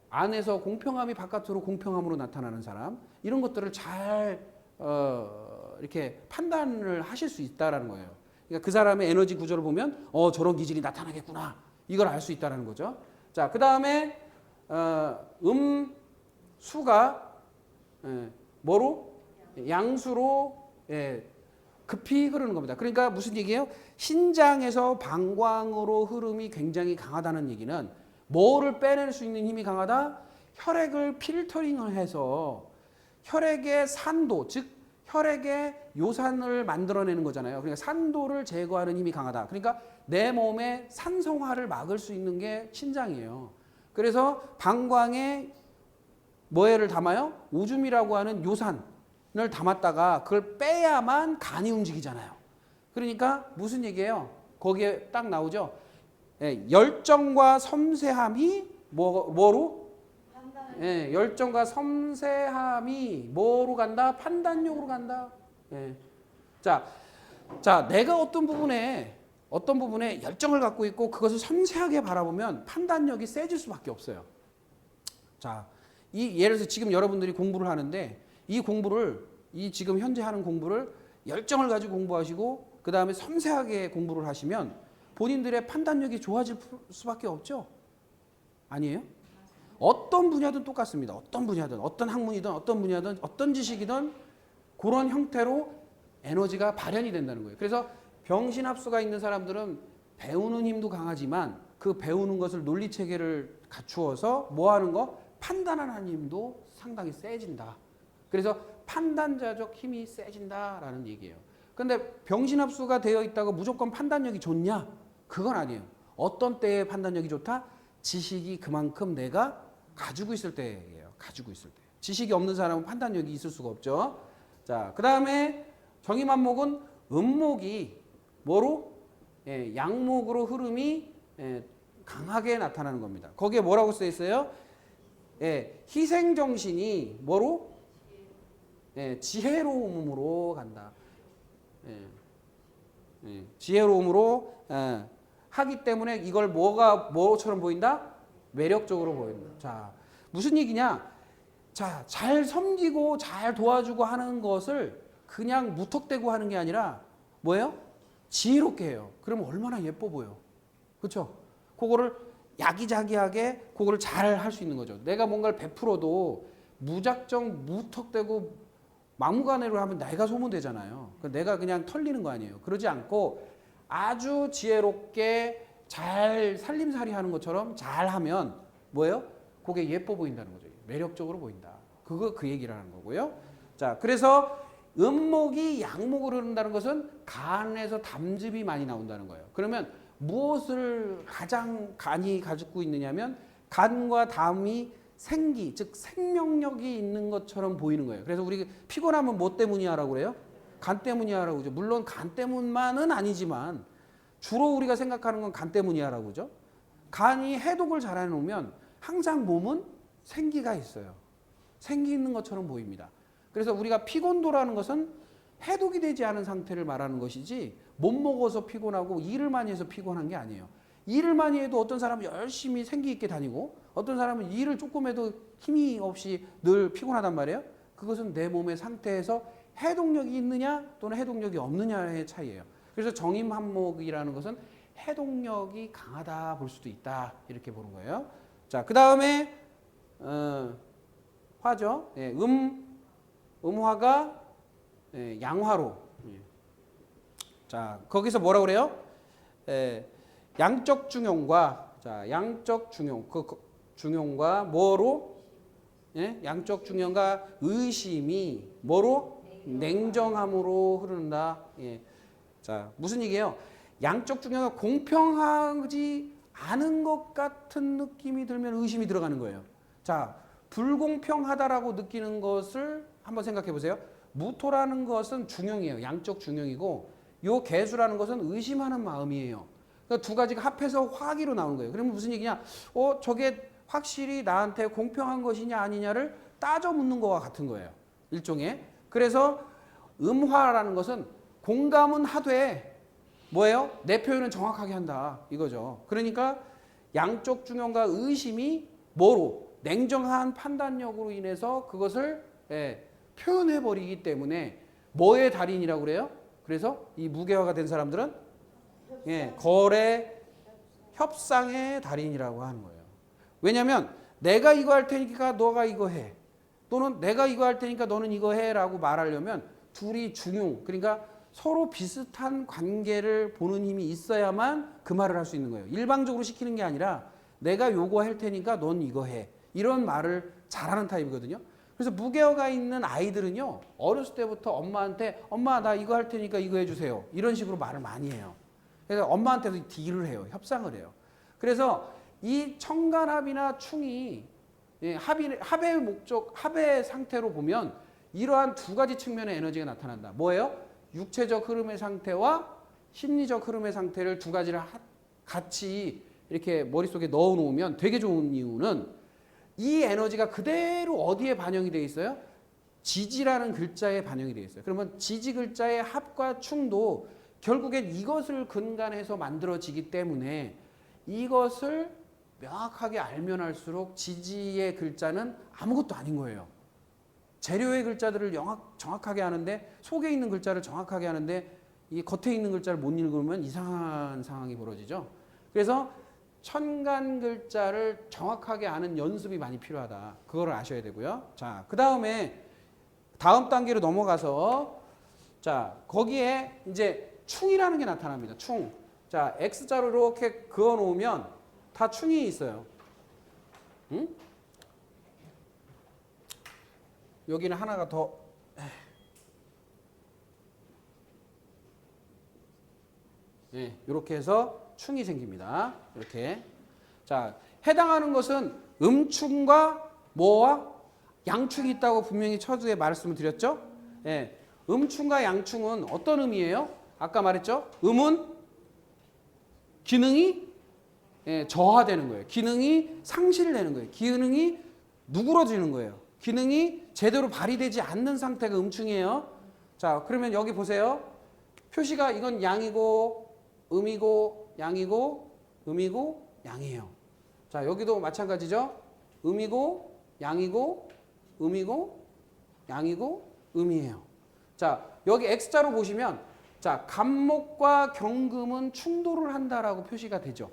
S1: 안에서 공평함이 바깥으로 공평함으로 나타나는 사람, 이런 것들을 잘 이렇게 판단을 하실 수 있다라는 거예요. 그러니까 그 사람의 에너지 구조를 보면 저런 기질이 나타나겠구나, 이걸 알 수 있다라는 거죠. 자, 그 다음에 수가 뭐로? 양수로 급히 흐르는 겁니다. 그러니까 무슨 얘기예요? 신장에서 방광으로 흐름이 굉장히 강하다는 얘기는 뭐를 빼낼 수 있는 힘이 강하다? 혈액을 필터링을 해서 혈액의 산도, 즉 혈액의 요산을 만들어내는 거잖아요. 그러니까 산도를 제거하는 힘이 강하다. 그러니까 내 몸의 산성화를 막을 수 있는 게 신장이에요. 그래서 방광에 뭐를 담아요? 오줌이라고 하는 요산을 담았다가 그걸 빼야만 간이 움직이잖아요. 그러니까 무슨 얘기예요? 거기에 딱 나오죠. 열정과 섬세함이 뭐로? 열정과 섬세함이 뭐로 간다? 판단력으로 간다. 자, 내가 어떤 부분에 열정을 갖고 있고 그것을 섬세하게 바라보면 판단력이 세질 수밖에 없어요. 자, 예를 들어서 지금 여러분들이 공부를 하는데 이 지금 현재 하는 공부를 열정을 가지고 공부하시고 그 다음에 섬세하게 공부를 하시면 본인들의 판단력이 좋아질 수밖에 없죠. 아니에요? 어떤 분야든 똑같습니다. 어떤 분야든, 어떤 학문이든, 어떤 분야든, 어떤 지식이든 그런 형태로 에너지가 발현이 된다는 거예요. 그래서 병신합수가 있는 사람들은 배우는 힘도 강하지만 그 배우는 것을 논리체계를 갖추어서 뭐 하는 거? 판단하는 힘도 상당히 세진다. 그래서 판단자적 힘이 세진다라는 얘기예요. 근데 병신합수가 되어 있다고 무조건 판단력이 좋냐? 그건 아니에요. 어떤 때에 판단력이 좋다? 지식이 그만큼 내가 가지고 있을 때예요. 가지고 있을 때. 지식이 없는 사람은 판단력이 있을 수가 없죠. 자, 그 다음에 정의만목은 음목이 뭐로? 양목으로 흐름이 강하게 나타나는 겁니다. 거기에 뭐라고 써 있어요? 희생정신이 뭐로? 지혜로움으로 간다. 지혜로움으로 하기 때문에 이걸 뭐처럼 보인다? 매력적으로 보인다. 자, 무슨 얘기냐? 자, 잘 섬기고 잘 도와주고 하는 것을 그냥 무턱대고 하는 게 아니라 뭐예요? 지혜롭게 해요. 그러면 얼마나 예뻐 보여. 그렇죠? 그거를 야기자기하게 그걸 잘 할 수 있는 거죠. 내가 뭔가를 베풀어도 무작정 무턱대고 막무가내로 하면 내가 소문되잖아요. 내가 그냥 털리는 거 아니에요. 그러지 않고 아주 지혜롭게 잘 살림살이 하는 것처럼 잘 하면 뭐예요? 그게 예뻐 보인다는 거죠. 매력적으로 보인다. 그 얘기를 하는 거고요. 자, 그래서 음목이 양목으로 흐른다는 것은 간에서 담즙이 많이 나온다는 거예요. 그러면 무엇을 가장 간이 가지고 있느냐면 간과 담이 생기, 즉 생명력이 있는 것처럼 보이는 거예요. 그래서 우리 피곤하면 뭐 때문이야라고 그래요? 간 때문이야라고 그러죠. 물론 간 때문만은 아니지만 주로 우리가 생각하는 건 간 때문이야라고 그러죠. 간이 해독을 잘 해놓으면 항상 몸은 생기가 있어요. 생기 있는 것처럼 보입니다. 그래서 우리가 피곤도라는 것은 해독이 되지 않은 상태를 말하는 것이지 못 먹어서 피곤하고 일을 많이 해서 피곤한 게 아니에요. 일을 많이 해도 어떤 사람은 열심히 생기 있게 다니고 어떤 사람은 일을 조금 해도 힘이 없이 늘 피곤하단 말이에요. 그것은 내 몸의 상태에서 해독력이 있느냐 또는 해독력이 없느냐의 차이예요. 그래서 정임한목이라는 것은 해독력이 강하다 볼 수도 있다 이렇게 보는 거예요. 자, 그 다음에 화죠. 예, 음화가 예, 양화로. 예. 자, 거기서 뭐라 그래요? 예, 양적 중용과 자, 양적 중용 중용과 뭐로? 예? 양적 중용과 의심이 뭐로? 냉정함으로 흐른다. 예. 자, 무슨 얘기예요? 양적 중용이 공평하지 않은 것 같은 느낌이 들면 의심이 들어가는 거예요. 자, 불공평하다라고 느끼는 것을 한번 생각해 보세요. 무토라는 것은 중용이에요. 양적 중용이고 요 개수라는 것은 의심하는 마음이에요. 그러니까 두 가지가 합해서 화기로 나오는 거예요. 그러면 무슨 얘기냐? 저게 확실히 나한테 공평한 것이냐 아니냐를 따져 묻는 것과 같은 거예요. 일종의. 그래서 음화라는 것은 공감은 하되 뭐예요? 내 표현은 정확하게 한다. 이거죠. 그러니까 양적 중용과 의심이 뭐로? 냉정한 판단력으로 인해서 그것을 표현해버리기 때문에 뭐의 달인이라고 그래요? 그래서 이 무게화가 된 사람들은 거래 협상의 달인이라고 하는 거예요. 왜냐하면 내가 이거 할 테니까 너가 이거 해. 또는 내가 이거 할 테니까 너는 이거 해라고 말하려면 둘이 중용, 그러니까 서로 비슷한 관계를 보는 힘이 있어야만 그 말을 할 수 있는 거예요. 일방적으로 시키는 게 아니라 내가 요거 할 테니까 넌 이거 해. 이런 말을 잘하는 타입이거든요. 그래서 무게어가 있는 아이들은요, 어렸을 때부터 엄마한테 엄마 나 이거 할 테니까 이거 해주세요. 이런 식으로 말을 많이 해요. 그래서 엄마한테도 딜을 해요. 협상을 해요. 그래서 이 청간합이나 충이 합의 목적, 합의 상태로 보면 이러한 두 가지 측면의 에너지가 나타난다. 뭐예요? 육체적 흐름의 상태와 심리적 흐름의 상태를 두 가지를 같이 이렇게 머릿속에 넣어 놓으면 되게 좋은 이유는 이 에너지가 그대로 어디에 반영이 되어 있어요? 지지라는 글자에 반영이 되어 있어요. 그러면 지지 글자의 합과 충도 결국엔 이것을 근간해서 만들어지기 때문에 이것을 명확하게 알면 알수록 지지의 글자는 아무것도 아닌 거예요. 재료의 글자들을 정확하게 하는데 속에 있는 글자를 정확하게 하는데 이 겉에 있는 글자를 못 읽으면 이상한 상황이 벌어지죠. 그래서 천간 글자를 정확하게 아는 연습이 많이 필요하다. 그거를 아셔야 되고요. 자, 그 다음에 다음 단계로 넘어가서 자, 거기에 이제 충이라는 게 나타납니다. 충. 자, X자로 이렇게 그어 놓으면 다 충이 있어요. 응? 여기는 하나가 더 이렇게 해서 충이 생깁니다. 이렇게. 자, 해당하는 것은 음충과 뭐와 양충이 있다고 분명히 처두에 말씀을 드렸죠. 음충과 양충은 어떤 의미예요? 아까 말했죠. 음은 기능이 저하되는 거예요. 기능이 상실되는 거예요. 기능이 누그러지는 거예요. 기능이 제대로 발휘되지 않는 상태가 음충이에요. 자, 그러면 여기 보세요. 표시가 이건 양이고 음이고 양이고 음이고 양이에요. 자, 여기도 마찬가지죠. 음이고 양이고 음이고 양이고 음이에요. 자, 여기 X자로 보시면 자, 간목과 경금은 충돌을 한다라고 표시가 되죠.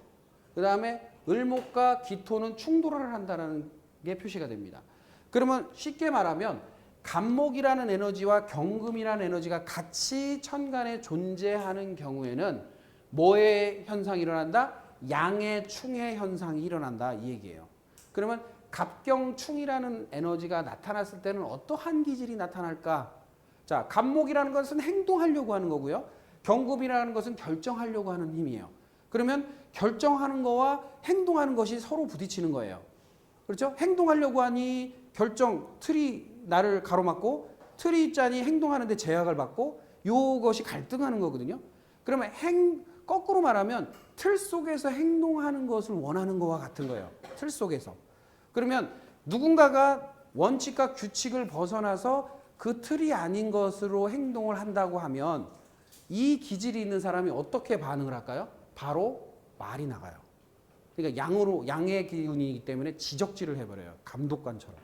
S1: 그 다음에 을목과 기토는 충돌을 한다는 게 표시가 됩니다. 그러면 쉽게 말하면 간목이라는 에너지와 경금이라는 에너지가 같이 천간에 존재하는 경우에는 뭐의 현상이 일어난다? 양의 충의 현상이 일어난다 이 얘기예요. 그러면 갑경충이라는 에너지가 나타났을 때는 어떠한 기질이 나타날까? 자, 간목이라는 것은 행동하려고 하는 거고요. 경금이라는 것은 결정하려고 하는 힘이에요. 그러면 결정하는 거와 행동하는 것이 서로 부딪히는 거예요. 그렇죠? 행동하려고 하니 틀이 나를 가로막고 틀이 있자니 행동하는데 제약을 받고 이것이 갈등하는 거거든요. 그러면 거꾸로 말하면 틀 속에서 행동하는 것을 원하는 것과 같은 거예요. 틀 속에서. 그러면 누군가가 원칙과 규칙을 벗어나서 그 틀이 아닌 것으로 행동을 한다고 하면 이 기질이 있는 사람이 어떻게 반응을 할까요? 바로 말이 나가요. 그러니까 양의 기운이기 때문에 지적질을 해버려요. 감독관처럼.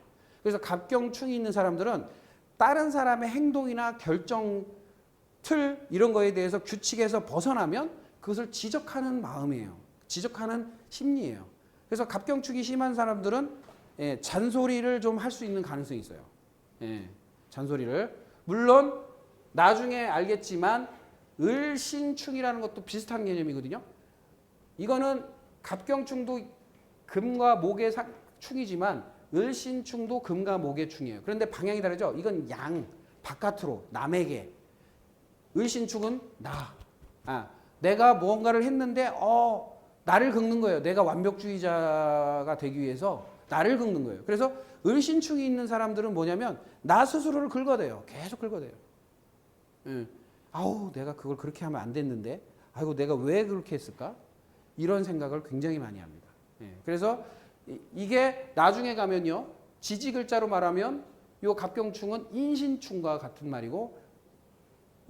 S1: 그래서 갑경충이 있는 사람들은 다른 사람의 행동이나 결정 틀 이런 거에 대해서 규칙에서 벗어나면 그것을 지적하는 마음이에요. 지적하는 심리예요. 그래서 갑경축이 심한 사람들은 잔소리를 좀 할 수 있는 가능성이 있어요. 잔소리를. 물론 나중에 알겠지만 을신충이라는 것도 비슷한 개념이거든요. 이거는 갑경충도 금과 목의 충이지만 을신충도 금과 목의 충이에요. 그런데 방향이 다르죠. 이건 양, 바깥으로, 남에게. 을신충은 내가 무언가를 했는데 나를 긁는 거예요. 내가 완벽주의자가 되기 위해서 나를 긁는 거예요. 그래서 을신충이 있는 사람들은 뭐냐면 나 스스로를 긁어대요. 계속 긁어대요. 내가 그걸 그렇게 하면 안 됐는데 아이고 내가 왜 그렇게 했을까? 이런 생각을 굉장히 많이 합니다. 그래서 이게 나중에 가면요. 지지글자로 말하면 요 갑경충은 인신충과 같은 말이고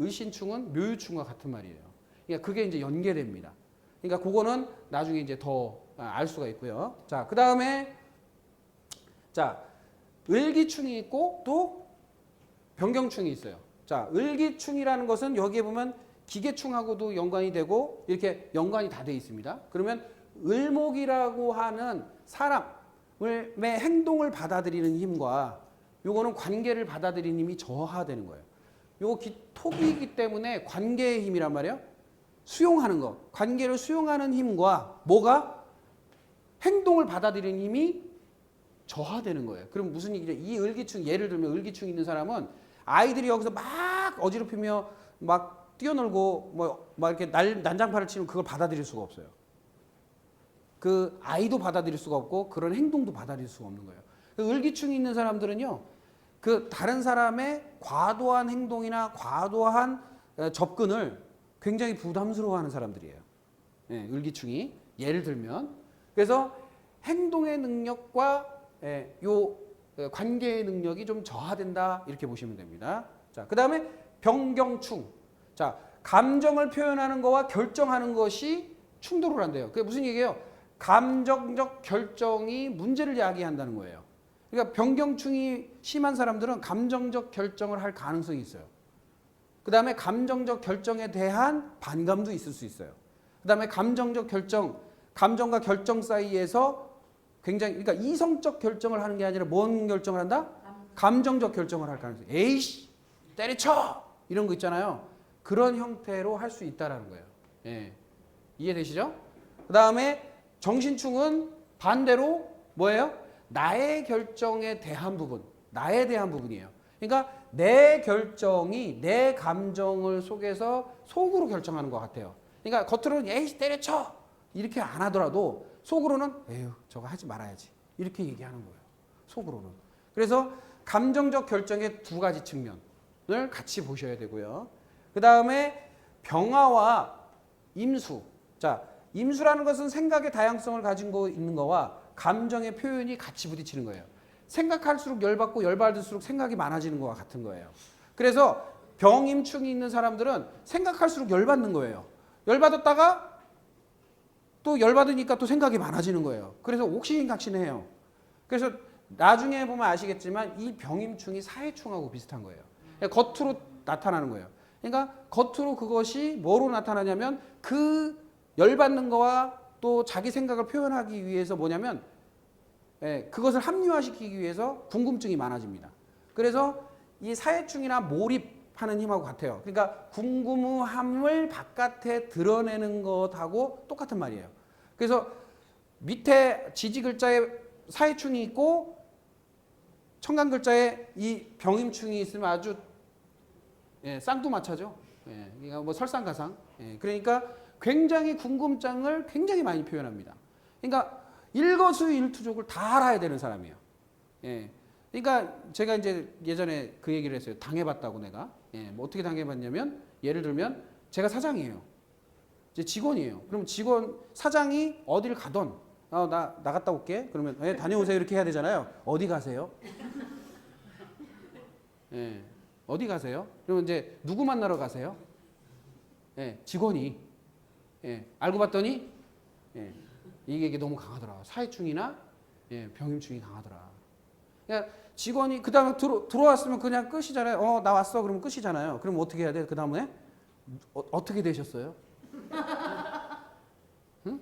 S1: 을신충은 묘유충과 같은 말이에요. 그러니까 그게 이제 연계됩니다. 그러니까 그거는 나중에 이제 더 알 수가 있고요. 자, 그 다음에 을기충이 있고 또 병경충이 있어요. 자, 을기충이라는 것은 여기에 보면 기계충하고도 연관이 되고 이렇게 연관이 다 되어 있습니다. 그러면 을목이라고 하는 사람의 행동을 받아들이는 힘과 요거는 관계를 받아들이는 힘이 저하되는 거예요. 요거 토기이기 때문에 관계의 힘이란 말이에요. 수용하는 것. 관계를 수용하는 힘과 뭐가? 행동을 받아들이는 힘이 저하되는 거예요. 그럼 무슨 얘기죠? 이 을기충, 예를 들면 을기충 있는 사람은 아이들이 여기서 막 어지럽히며 막 뛰어놀고 막 이렇게 난장판을 치면 그걸 받아들일 수가 없어요. 그 아이도 받아들일 수가 없고 그런 행동도 받아들일 수가 없는 거예요. 을기충이 있는 사람들은요. 그 다른 사람의 과도한 행동이나 과도한 접근을 굉장히 부담스러워하는 사람들이에요. 을기충이 예를 들면 그래서 행동의 능력과 요 관계의 능력이 좀 저하된다 이렇게 보시면 됩니다. 자, 그 다음에 병경충. 자, 감정을 표현하는 것과 결정하는 것이 충돌을 한대요. 그게 무슨 얘기예요? 감정적 결정이 문제를 야기한다는 거예요. 그러니까 병경충이 심한 사람들은 감정적 결정을 할 가능성이 있어요. 그 다음에 감정적 결정에 대한 반감도 있을 수 있어요. 그 다음에 감정적 결정, 감정과 결정 사이에서 굉장히, 그러니까 이성적 결정을 하는 게 아니라 뭔 결정을 한다? 감정적 결정을 할 가능성이. 에이씨, 때려쳐! 이런 거 있잖아요. 그런 형태로 할 수 있다는 거예요. 이해되시죠? 그 다음에 정신충은 반대로 뭐예요? 나의 결정에 대한 부분, 나에 대한 부분이에요. 그러니까 내 결정이 내 감정을 속에서 속으로 결정하는 것 같아요. 그러니까 겉으로는 에이 때려쳐 이렇게 안 하더라도 속으로는 에휴 저거 하지 말아야지 이렇게 얘기하는 거예요. 속으로는. 그래서 감정적 결정의 두 가지 측면을 같이 보셔야 되고요. 그 다음에 병화와 임수. 자, 임수라는 것은 생각의 다양성을 가지고 있는 거와 감정의 표현이 같이 부딪히는 거예요. 생각할수록 열받고 열받을수록 생각이 많아지는 거와 같은 거예요. 그래서 병임충이 있는 사람들은 생각할수록 열받는 거예요. 열받았다가 또 열받으니까 또 생각이 많아지는 거예요. 그래서 옥신각신해요. 그래서 나중에 보면 아시겠지만 이 병임충이 사해충하고 비슷한 거예요. 겉으로 나타나는 거예요. 그러니까 겉으로 그것이 뭐로 나타나냐면 그 열받는 거와 또 자기 생각을 표현하기 위해서 뭐냐면 그것을 합리화시키기 위해서 궁금증이 많아집니다. 그래서 이 사회충이나 몰입하는 힘하고 같아요. 그러니까 궁금함을 바깥에 드러내는 것하고 똑같은 말이에요. 그래서 밑에 지지 글자에 사회충이 있고 청간 글자에 이 병임충이 있으면 아주 쌍두마차죠. 그러니까 뭐 설상가상. 그러니까 굉장히 궁금증을 굉장히 많이 표현합니다. 그러니까 일거수일투족을 다 알아야 되는 사람이에요. 그러니까 제가 이제 예전에 그 얘기를 했어요. 당해봤다고 내가. 뭐 어떻게 당해봤냐면 예를 들면 제가 사장이에요. 이제 직원이에요. 그럼 사장이 어디를 가던 나 나갔다 올게. 그러면 다녀오세요 이렇게 해야 되잖아요. 어디 가세요? 어디 가세요? 그러면 이제 누구 만나러 가세요? 직원이. 알고 봤더니 이게 너무 강하더라. 사회충이나 병임충이 강하더라. 그러니까 직원이 그 다음에 들어왔으면 그냥 끝이잖아요. 나 왔어. 그러면 끝이잖아요. 그럼 어떻게 해야 돼? 그 다음에 어떻게 되셨어요? 응?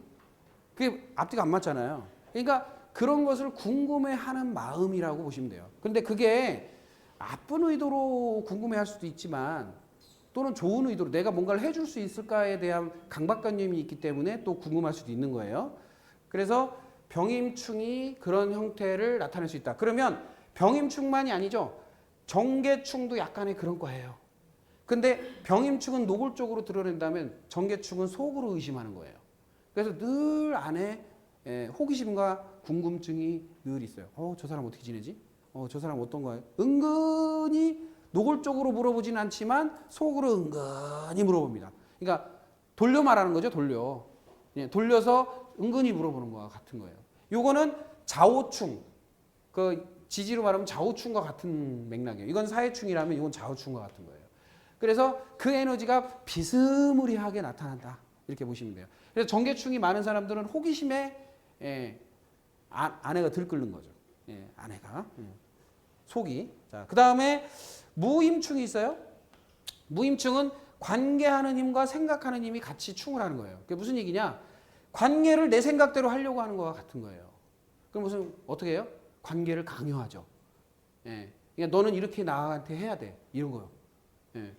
S1: 그게 앞뒤가 안 맞잖아요. 그러니까 그런 것을 궁금해하는 마음이라고 보시면 돼요. 근데 그게 나쁜 의도로 궁금해할 수도 있지만 또는 좋은 의도로 내가 뭔가를 해줄 수 있을까에 대한 강박관념이 있기 때문에 또 궁금할 수도 있는 거예요. 그래서 병임충이 그런 형태를 나타낼 수 있다. 그러면 병임충만이 아니죠. 정계충도 약간의 그런 거예요. 근데 병임충은 노골적으로 드러낸다면 정계충은 속으로 의심하는 거예요. 그래서 늘 안에 호기심과 궁금증이 늘 있어요. 저 사람 어떻게 지내지? 저 사람 어떤 거예요? 은근히 노골적으로 물어보진 않지만 속으로 은근히 물어봅니다. 그러니까 돌려 말하는 거죠. 돌려서 은근히 물어보는 거와 같은 거예요. 요거는 좌우충, 그 지지로 말하면 좌우충과 같은 맥락이에요. 이건 사회충이라면 이건 좌우충과 같은 거예요. 그래서 그 에너지가 비스무리하게 나타난다. 이렇게 보시면 돼요. 그래서 정계충이 많은 사람들은 호기심에 아내가 들끓는 거죠. 아내가. 속이. 자, 그 다음에 무임충이 있어요. 무임충은 관계하는 힘과 생각하는 힘이 같이 충을 하는 거예요. 그게 무슨 얘기냐? 관계를 내 생각대로 하려고 하는 거와 같은 거예요. 그럼 어떻게 해요? 관계를 강요하죠. 그러니까 너는 이렇게 나한테 해야 돼. 이런 거요.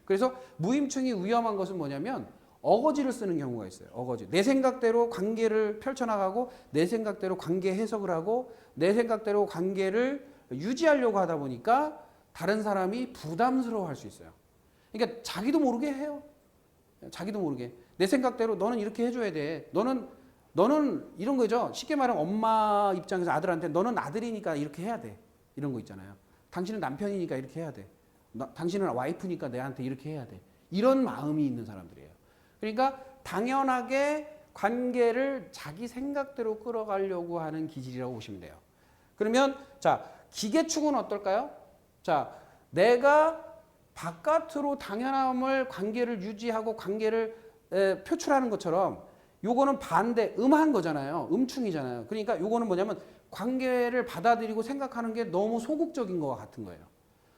S1: 그래서 무임충이 위험한 것은 뭐냐면 어거지를 쓰는 경우가 있어요. 어거지. 내 생각대로 관계를 펼쳐나가고 내 생각대로 관계 해석을 하고 내 생각대로 관계를 유지하려고 하다 보니까 다른 사람이 부담스러워할 수 있어요. 그러니까 자기도 모르게 해요. 자기도 모르게. 내 생각대로 너는 이렇게 해줘야 돼. 너는 이런 거죠. 쉽게 말하면 엄마 입장에서 아들한테 너는 아들이니까 이렇게 해야 돼. 이런 거 있잖아요. 당신은 남편이니까 이렇게 해야 돼. 당신은 와이프니까 내한테 이렇게 해야 돼. 이런 마음이 있는 사람들이에요. 그러니까 당연하게 관계를 자기 생각대로 끌어가려고 하는 기질이라고 보시면 돼요. 그러면 자, 기계충은 어떨까요? 자, 내가 바깥으로 당연함을 관계를 유지하고 관계를 표출하는 것처럼 요거는 반대, 음한 거잖아요. 음충이잖아요. 그러니까 요거는 뭐냐면 관계를 받아들이고 생각하는 게 너무 소극적인 거와 같은 거예요.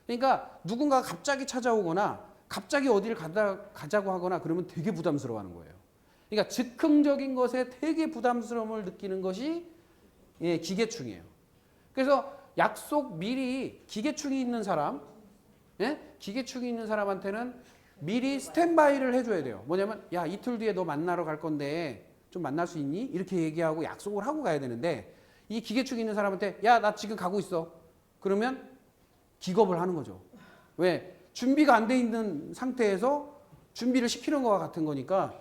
S1: 그러니까 누군가가 갑자기 찾아오거나 갑자기 어디를 가자고 하거나 그러면 되게 부담스러워하는 거예요. 그러니까 즉흥적인 것에 되게 부담스러움을 느끼는 것이 기계충이에요. 그래서 약속 미리 기계충이 있는 사람, 기계충이 있는 사람한테는 미리 스탠바이를 해줘야 돼요. 뭐냐면 야 이틀 뒤에 너 만나러 갈 건데 좀 만날 수 있니? 이렇게 얘기하고 약속을 하고 가야 되는데 이 기계충이 있는 사람한테 야 나 지금 가고 있어. 그러면 기겁을 하는 거죠. 왜? 준비가 안 돼 있는 상태에서 준비를 시키는 것과 같은 거니까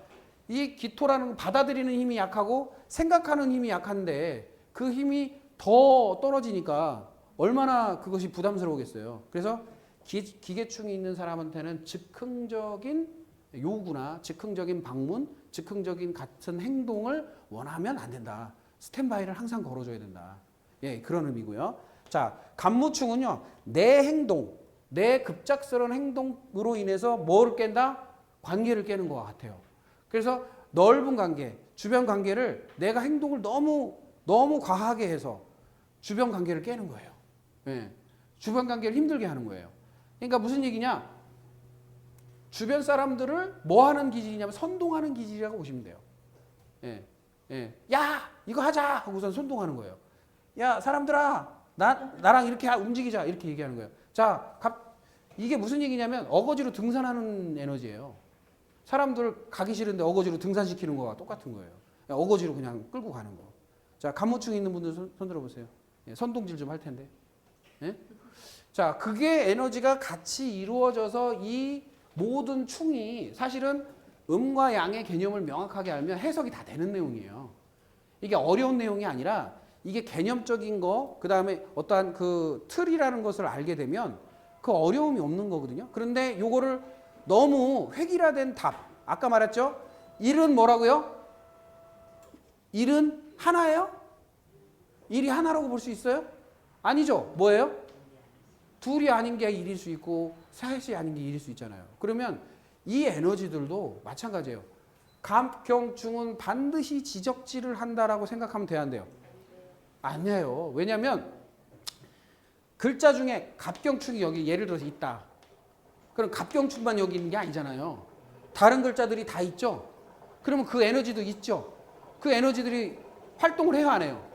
S1: 이 기토라는 건 받아들이는 힘이 약하고 생각하는 힘이 약한데 그 힘이 더 떨어지니까 얼마나 그것이 부담스러우겠어요. 그래서 기계충이 있는 사람한테는 즉흥적인 요구나 즉흥적인 방문, 즉흥적인 같은 행동을 원하면 안 된다. 스탠바이를 항상 걸어줘야 된다. 그런 의미고요. 자, 간무충은요. 내 행동, 내 급작스러운 행동으로 인해서 뭐를 깬다? 관계를 깨는 것 같아요. 그래서 넓은 관계, 주변 관계를 내가 행동을 너무 과하게 해서 주변 관계를 깨는 거예요. 주변 관계를 힘들게 하는 거예요. 그러니까 무슨 얘기냐? 주변 사람들을 뭐 하는 기질이냐면 선동하는 기질이라고 보시면 돼요. 예. 야, 이거 하자 하고선 선동하는 거예요. 야, 사람들아, 나랑 이렇게 움직이자 이렇게 얘기하는 거예요. 자, 이게 무슨 얘기냐면 어거지로 등산하는 에너지예요. 사람들 가기 싫은데 어거지로 등산시키는 거와 똑같은 거예요. 어거지로 그냥 끌고 가는 거. 자, 간모충 있는 분들 손 들어보세요. 예, 선동질 좀 할 텐데. 예? 자, 그게 에너지가 같이 이루어져서 이 모든 충이 사실은 음과 양의 개념을 명확하게 알면 해석이 다 되는 내용이에요. 이게 어려운 내용이 아니라 이게 개념적인 거, 그 다음에 어떠한 그 틀이라는 것을 알게 되면 그 어려움이 없는 거거든요. 그런데 요거를 너무 획일화된 답, 아까 말했죠? 1은 뭐라고요? 1은 하나예요? 1이 하나라고 볼 수 있어요? 아니죠. 뭐예요? 둘이 아닌 게 1일 수 있고 셋이 아닌 게 1일 수 있잖아요. 그러면 이 에너지들도 마찬가지예요. 갑경충은 반드시 지적질을 한다라고 생각하면 돼야 한대요. 아니에요. 왜냐하면 글자 중에 갑경충이 여기 예를 들어서 있다. 그럼 갑경충만 여기 있는 게 아니잖아요. 다른 글자들이 다 있죠. 그러면 그 에너지도 있죠. 그 에너지들이 활동을 해요, 안 해요?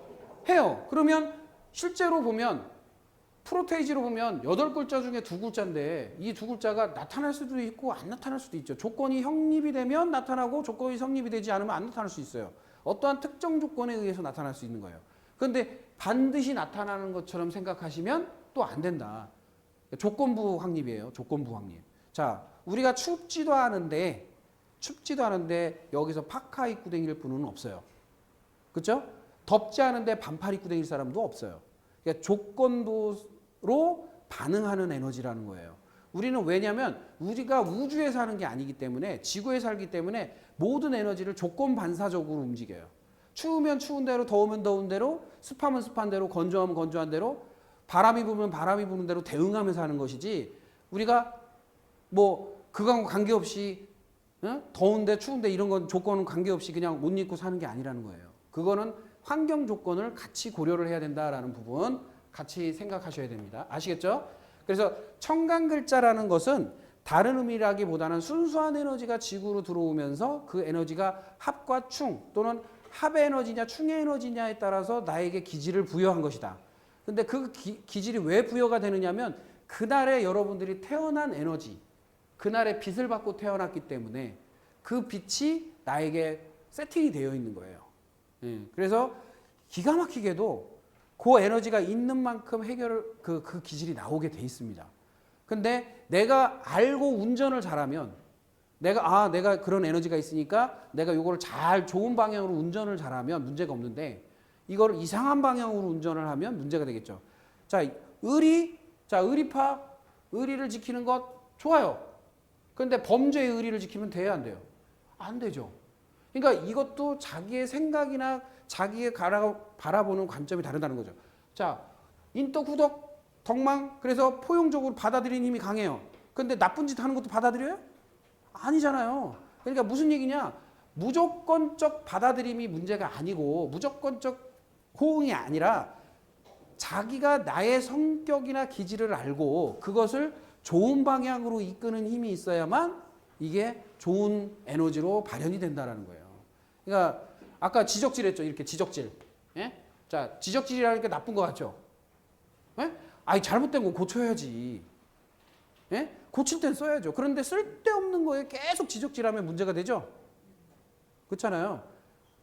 S1: 해요. 그러면 실제로 보면 프로테이지로 보면 8글자 중에 2글자인데 이 2글자가 나타날 수도 있고 안 나타날 수도 있죠. 조건이 성립이 되면 나타나고 조건이 성립이 되지 않으면 안 나타날 수 있어요. 어떠한 특정 조건에 의해서 나타날 수 있는 거예요. 그런데 반드시 나타나는 것처럼 생각하시면 또 안 된다. 조건부 확립이에요. 조건부 확립. 자, 우리가 춥지도 않은데 여기서 파카 입고 다닐 분은 없어요. 그렇죠? 덥지 않은데 반팔 입고 다닐 사람도 없어요. 그러니까 조건부로 반응하는 에너지라는 거예요. 우리는 왜냐하면 우리가 우주에 사는 게 아니기 때문에 지구에 살기 때문에 모든 에너지를 조건 반사적으로 움직여요. 추우면 추운 대로, 더우면 더운 대로, 습하면 습한 대로, 건조하면 건조한 대로, 바람이 부면 바람이 부는 대로 대응하면서 하는 것이지 우리가 뭐 그거하고 관계없이 더운데 추운데 이런 건 조건은 관계없이 그냥 옷 입고 사는 게 아니라는 거예요. 그거는 환경 조건을 같이 고려를 해야 된다라는 부분 같이 생각하셔야 됩니다. 아시겠죠? 그래서 청간 글자라는 것은 다른 의미라기보다는 순수한 에너지가 지구로 들어오면서 그 에너지가 합과 충 또는 합의 에너지냐 충의 에너지냐에 따라서 나에게 기질을 부여한 것이다. 근데 그 기질이 왜 부여가 되느냐면 그날에 여러분들이 태어난 에너지, 그날의 빛을 받고 태어났기 때문에 그 빛이 나에게 세팅이 되어 있는 거예요. 그래서 기가 막히게도 그 에너지가 있는 만큼 그 기질이 나오게 돼 있습니다. 근데 내가 알고 운전을 잘하면 내가 그런 에너지가 있으니까 내가 이거를 좋은 방향으로 운전을 잘하면 문제가 없는데 이거를 이상한 방향으로 운전을 하면 문제가 되겠죠. 자, 의리를 지키는 것 좋아요. 그런데 범죄의 의리를 지키면 돼야 안 돼요? 안 되죠. 그러니까 이것도 자기의 생각이나 자기의 바라보는 관점이 다르다는 거죠. 자, 인덕, 후덕, 덕망 그래서 포용적으로 받아들이는 힘이 강해요. 그런데 나쁜 짓 하는 것도 받아들여요? 아니잖아요. 그러니까 무슨 얘기냐? 무조건적 받아들임이 문제가 아니고 무조건적 호응이 아니라 자기가 나의 성격이나 기질을 알고 그것을 좋은 방향으로 이끄는 힘이 있어야만 이게 좋은 에너지로 발현이 된다는 거예요. 그러니까 아까 지적질 했죠. 이렇게 지적질. 예? 자, 지적질이라는 게 나쁜 것 같죠? 예? 아니, 잘못된 거 고쳐야지. 예? 고칠 땐 써야죠. 그런데 쓸데없는 거에 계속 지적질하면 문제가 되죠? 그렇잖아요.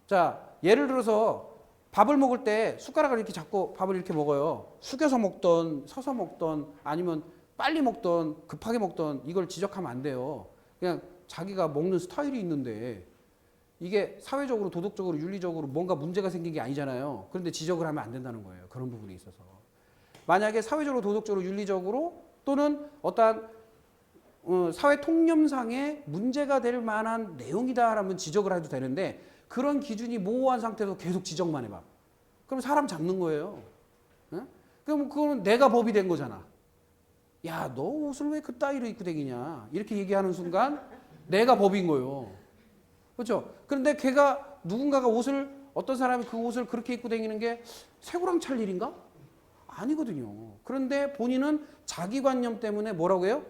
S1: 자, 예를 들어서 밥을 먹을 때 숟가락을 이렇게 잡고 밥을 이렇게 먹어요. 숙여서 먹던, 서서 먹던, 아니면 빨리 먹던, 급하게 먹던 이걸 지적하면 안 돼요. 그냥 자기가 먹는 스타일이 있는데 이게 사회적으로, 도덕적으로, 윤리적으로 뭔가 문제가 생긴 게 아니잖아요. 그런데 지적을 하면 안 된다는 거예요. 그런 부분에 있어서. 만약에 사회적으로, 도덕적으로, 윤리적으로 또는 어떠한 사회 통념상에 문제가 될 만한 내용이다라면 지적을 해도 되는데 그런 기준이 모호한 상태에서 계속 지적만 해봐. 그럼 사람 잡는 거예요. 네? 그럼 그거는 내가 법이 된 거잖아. 야, 너 옷을 왜 그따위로 입고 다니냐. 이렇게 얘기하는 순간 내가 법인 거예요. 그렇죠? 그런데 걔가 누군가가 어떤 사람이 그 옷을 그렇게 입고 다니는 게 쇠고랑 찰 일인가? 아니거든요. 그런데 본인은 자기관념 때문에 뭐라고 해요?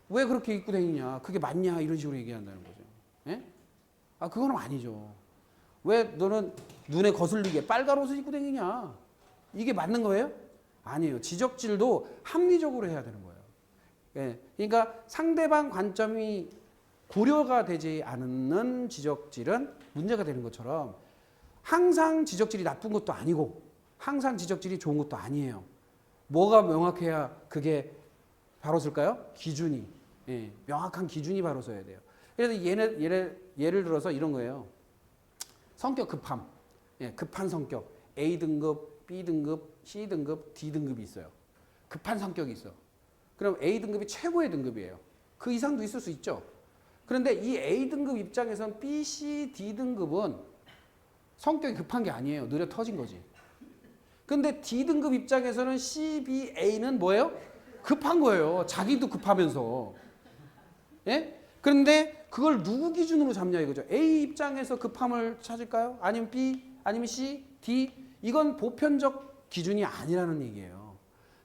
S1: 왜 그렇게 입고 다니냐? 그게 맞냐? 이런 식으로 얘기한다는 거죠. 예? 아, 그건 아니죠. 왜 너는 눈에 거슬리게 빨간 옷을 입고 다니냐? 이게 맞는 거예요? 아니에요. 지적질도 합리적으로 해야 되는 거예요. 예, 그러니까 상대방 관점이 고려가 되지 않는 지적질은 문제가 되는 것처럼 항상 지적질이 나쁜 것도 아니고 항상 지적질이 좋은 것도 아니에요. 뭐가 명확해야 그게 바로 설까요? 기준이. 예, 명확한 기준이 바로 서야 돼요. 그래서 예를 들어서 이런 거예요. 성격 급함. 예, 급한 성격. A등급, B등급, C등급, D등급이 있어요. 급한 성격이 있어. 그럼 A등급이 최고의 등급이에요. 그 이상도 있을 수 있죠. 그런데 이 A등급 입장에선 B, C, D등급은 성격이 급한 게 아니에요. 느려 터진 거지. 근데 D등급 입장에서는 C, B, A는 뭐예요? 급한 거예요. 자기도 급하면서. 예? 그런데 그걸 누구 기준으로 잡냐 이거죠. A 입장에서 급함을 찾을까요? 아니면 B, 아니면 C, D? 이건 보편적 기준이 아니라는 얘기예요.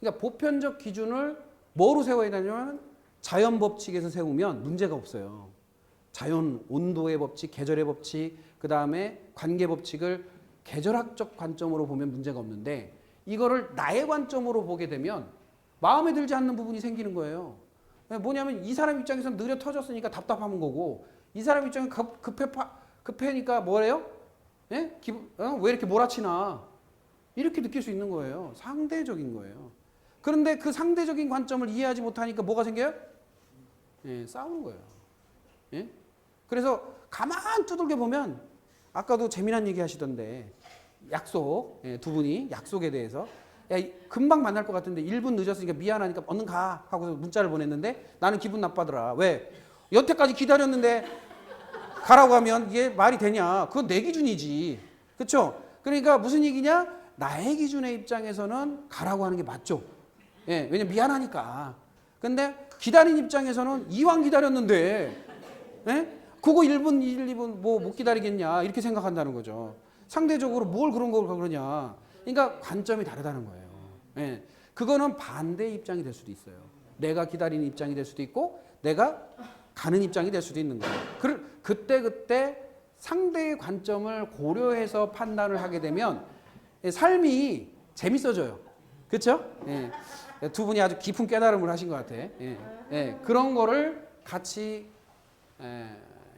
S1: 그러니까 보편적 기준을 뭐로 세워야 되냐면 자연 법칙에서 세우면 문제가 없어요. 자연 온도의 법칙, 계절의 법칙, 그 다음에 관계 법칙을 계절학적 관점으로 보면 문제가 없는데 이거를 나의 관점으로 보게 되면 마음에 들지 않는 부분이 생기는 거예요. 뭐냐면 이 사람 입장에서는 느려 터졌으니까 답답한 거고 이 사람 입장은 급해니까 뭐래요? 예? 왜 이렇게 몰아치나? 이렇게 느낄 수 있는 거예요. 상대적인 거예요. 그런데 그 상대적인 관점을 이해하지 못하니까 뭐가 생겨요? 예, 싸우는 거예요. 예? 그래서 가만 두들겨 보면 아까도 재미난 얘기 하시던데 약속, 예, 두 분이 약속에 대해서 야, 금방 만날 것 같은데 1분 늦었으니까 미안하니까 얼른 가 하고 문자를 보냈는데 나는 기분 나빠더라. 왜? 여태까지 기다렸는데 가라고 하면 이게 말이 되냐? 그건 내 기준이지. 그렇죠? 그러니까 무슨 얘기냐? 나의 기준의 입장에서는 가라고 하는 게 맞죠. 예, 왜냐면 미안하니까. 근데 기다린 입장에서는 이왕 기다렸는데 예? 그거 1분, 2분 뭐 못 기다리겠냐 이렇게 생각한다는 거죠. 상대적으로 뭘 그런 걸 그러냐. 그러니까 관점이 다르다는 거예요. 예. 그거는 반대의 입장이 될 수도 있어요. 내가 기다리는 입장이 될 수도 있고 내가 가는 입장이 될 수도 있는 거예요. 그때 상대의 관점을 고려해서 판단을 하게 되면 삶이 재밌어져요. 그렇죠? 예. 두 분이 아주 깊은 깨달음을 하신 것 같아. 예. 예. 그런 거를 같이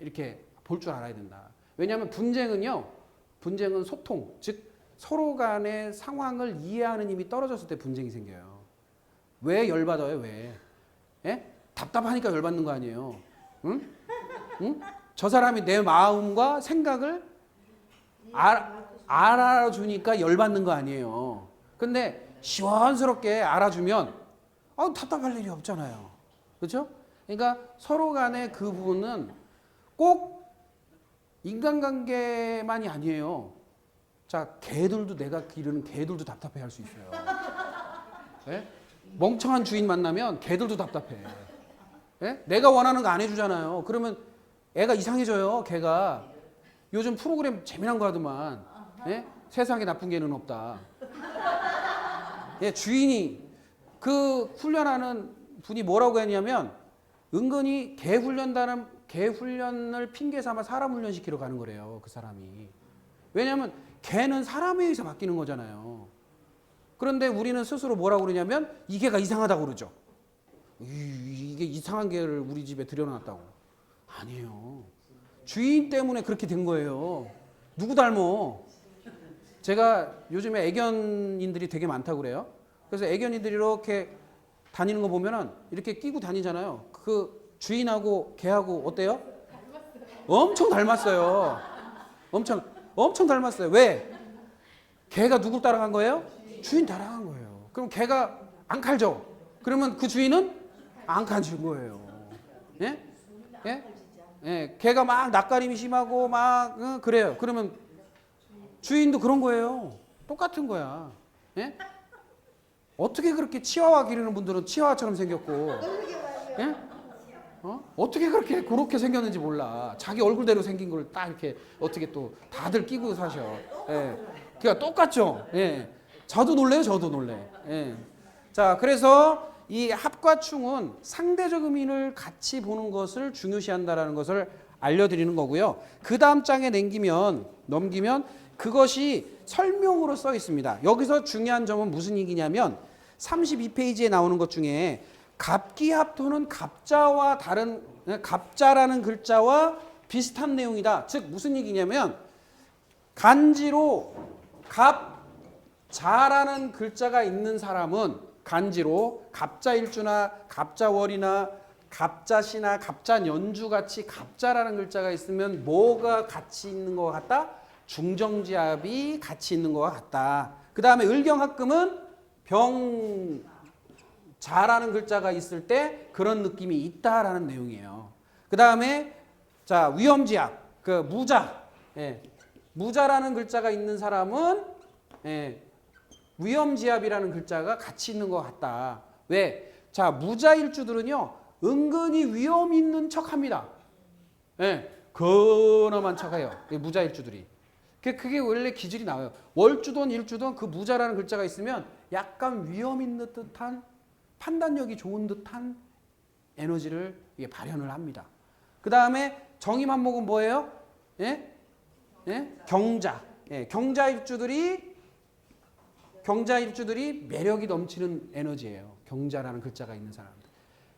S1: 이렇게 볼 줄 알아야 된다. 왜냐하면 분쟁은 소통, 즉 서로 간의 상황을 이해하는 힘이 떨어졌을 때 분쟁이 생겨요. 왜 열받아요? 왜? 예? 답답하니까 열받는 거 아니에요. 응? 응? 저 사람이 내 마음과 생각을 알아주니까 열받는 거 아니에요. 근데 시원스럽게 알아주면 답답할 일이 없잖아요. 그렇죠? 그러니까 서로 간의 그 부분은 꼭 인간관계만이 아니에요. 자, 개들도 내가 기르는 개들도 답답해 할 수 있어요. 네? 멍청한 주인 만나면 개들도 답답해. 네? 내가 원하는 거 안 해주잖아요. 그러면 애가 이상해져요. 개가. 요즘 프로그램 재미난 거 하더만. 네? 세상에 나쁜 개는 없다. 예, 주인이 그 훈련하는 분이 뭐라고 했냐면 은근히 개 훈련을 핑계 삼아 사람 훈련시키러 가는 거래요. 그 사람이. 왜냐하면 개는 사람에 의해서 바뀌는 거잖아요. 그런데 우리는 스스로 뭐라고 그러냐면 이 개가 이상하다고 그러죠. 이게 이상한 개를 우리 집에 들여놨다고. 아니에요. 주인 때문에 그렇게 된 거예요. 누구 닮어? 제가 요즘에 애견인들이 되게 많다고 그래요. 그래서 애견인들이 이렇게 다니는 거 보면은 이렇게 끼고 다니잖아요. 그 주인하고 개하고 어때요? 엄청 닮았어요. 엄청 닮았어요. 왜? 개가 누구 따라간 거예요? 주인 따라간 거예요. 그럼 개가 안 칼죠? 그러면 그 주인은 안 칼진 거예요. 예? 예? 예, 개가 막 낯가림이 심하고 막 그래요. 그러면 주인도 그런 거예요. 똑같은 거야. 예? 어떻게 그렇게 치와와 기르는 분들은 치와와처럼 생겼고, 예? 어떻게 그렇게 생겼는지 몰라. 자기 얼굴대로 생긴 걸 딱 이렇게 어떻게 또 다들 끼고 사셔. 예. 그러니까 똑같죠. 예. 저도 놀래요. 예. 자, 그래서 이 합과 충은 상대적 의미를 같이 보는 것을 중요시한다라는 것을 알려드리는 거고요. 그 다음 장에 넘기면 그것이 설명으로 써 있습니다. 여기서 중요한 점은 무슨 얘기냐면 32페이지에 나오는 것 중에 갑기합토는 갑자와 다른 갑자라는 글자와 비슷한 내용이다. 즉 무슨 얘기냐면 간지로 갑자라는 글자가 있는 사람은 간지로 갑자일주나 갑자월이나 갑자시나 갑자년주 같이 갑자라는 글자가 있으면 뭐가 같이 있는 것 같다? 중정지압이 같이 있는 것 같다. 그 다음에 을경합금은 병자라는 글자가 있을 때 그런 느낌이 있다라는 내용이에요. 그 다음에 자 위험지압, 그 무자, 무자라는 글자가 있는 사람은 위험지압이라는 글자가 같이 있는 것 같다. 왜? 자 무자일주들은요 은근히 위험 있는 척합니다. 근엄한 척해요. 무자일주들이. 그게 원래 기질이 나와요. 월주든 일주든 그 무자라는 글자가 있으면 약간 위험 있는 듯한 판단력이 좋은 듯한 에너지를 발현을 합니다. 그 다음에 정임한목은 뭐예요? 경자. 경자일주들이 매력이 넘치는 에너지예요. 경자라는 글자가 있는 사람들.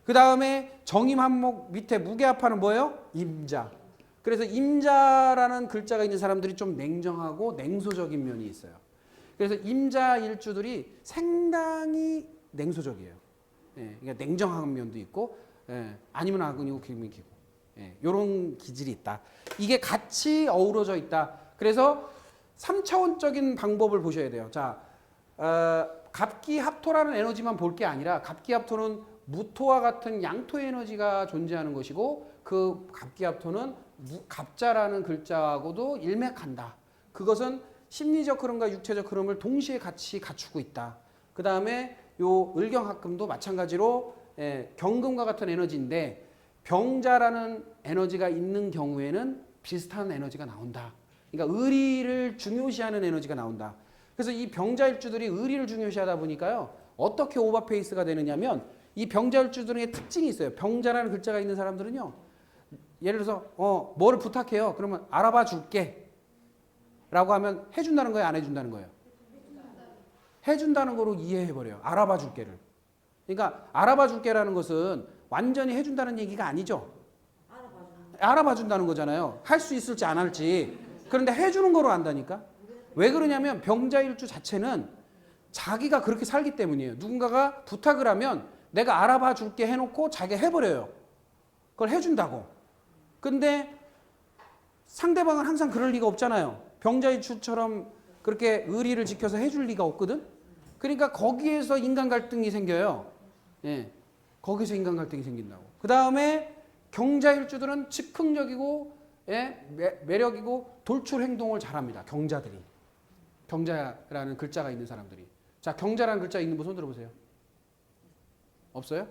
S1: 그 다음에 정임한목 밑에 무게합하는 뭐예요? 임자. 그래서 임자라는 글자가 있는 사람들이 좀 냉정하고 냉소적인 면이 있어요. 그래서 임자일주들이 상당히 냉소적이에요. 그러니까 냉정한 면도 있고 아니면 아군이고 기면 기고 이런 기질이 있다. 이게 같이 어우러져 있다. 그래서 3차원적인 방법을 보셔야 돼요. 자, 갑기합토라는 에너지만 볼 게 아니라 갑기합토는 무토와 같은 양토 에너지가 존재하는 것이고 그 갑기합토는 갑자라는 글자하고도 일맥한다. 그것은 심리적 흐름과 육체적 흐름을 동시에 같이 갖추고 있다. 그 다음에 요 을경합금도 마찬가지로 경금과 같은 에너지인데 병자라는 에너지가 있는 경우에는 비슷한 에너지가 나온다. 그러니까 의리를 중요시하는 에너지가 나온다. 그래서 이 병자일주들이 의리를 중요시하다 보니까요. 어떻게 오버페이스가 되느냐면 이 병자일주들의 특징이 있어요. 병자라는 글자가 있는 사람들은요. 예를 들어서 뭐를 부탁해요. 그러면 알아봐 줄게 라고 하면 해준다는 거예요? 안 해준다는 거예요? 해준다는 거로 이해해버려요. 알아봐 줄게를. 그러니까 알아봐 줄게라는 것은 완전히 해준다는 얘기가 아니죠. 알아봐 준다는 거잖아요. 할 수 있을지 안 할지. 그런데 해주는 거로 안다니까. 왜 그러냐면 병자일주 자체는 자기가 그렇게 살기 때문이에요. 누군가가 부탁을 하면 내가 알아봐 줄게 해놓고 자기가 해버려요. 그걸 해준다고. 근데 상대방은 항상 그럴 리가 없잖아요. 병자일주처럼 그렇게 의리를 지켜서 해줄 리가 없거든. 그러니까 거기에서 인간 갈등이 생겨요. 거기서 인간 갈등이 생긴다고. 그 다음에 경자일주들은 즉흥적이고 매력이고 돌출 행동을 잘합니다. 경자들이. 경자라는 글자가 있는 사람들이. 자, 경자라는 글자 있는 분 손 들어보세요. 없어요?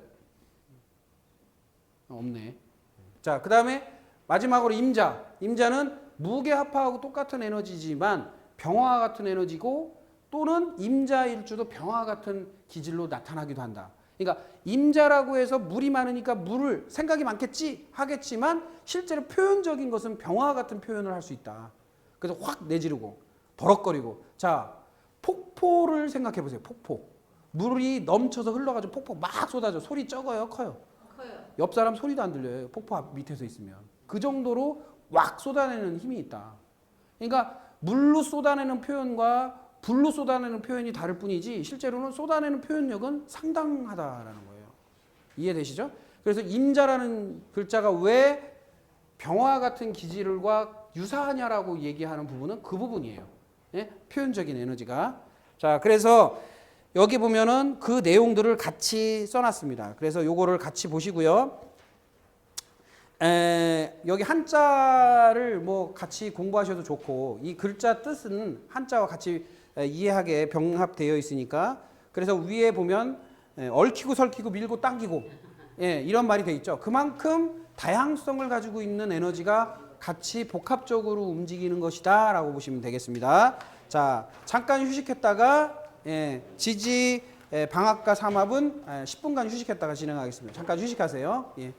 S1: 없네. 자, 그 다음에 마지막으로 임자. 임자는 무게합하고 똑같은 에너지지만 병화 같은 에너지고 또는 임자일주도 병화 같은 기질로 나타나기도 한다. 그러니까 임자라고 해서 물이 많으니까 물을 생각이 많겠지 하겠지만 실제로 표현적인 것은 병화 같은 표현을 할 수 있다. 그래서 확 내지르고 버럭거리고. 자, 폭포를 생각해 보세요. 폭포. 물이 넘쳐서 흘러가지고 폭포 막 쏟아져. 소리 적어요? 커요? 커요. 옆 사람 소리도 안 들려요. 폭포 밑에서 있으면. 그 정도로 왁 쏟아내는 힘이 있다. 그러니까 물로 쏟아내는 표현과 불로 쏟아내는 표현이 다를 뿐이지 실제로는 쏟아내는 표현력은 상당하다라는 거예요. 이해되시죠? 그래서 임자라는 글자가 왜 병화 같은 기질과 유사하냐라고 얘기하는 부분은 그 부분이에요. 표현적인 에너지가. 자, 그래서 여기 보면은 그 내용들을 같이 써놨습니다. 그래서 요거를 같이 보시고요. 여기 한자를 뭐 같이 공부하셔도 좋고 이 글자 뜻은 한자와 같이 이해하게 병합되어 있으니까. 그래서 위에 보면 얽히고 설키고 밀고 당기고 이런 말이 돼 있죠. 그만큼 다양성을 가지고 있는 에너지가 같이 복합적으로 움직이는 것이다 라고 보시면 되겠습니다. 자, 잠깐 휴식했다가 지지 방학과 삼합은 10분간 휴식했다가 진행하겠습니다. 잠깐 휴식하세요. 예.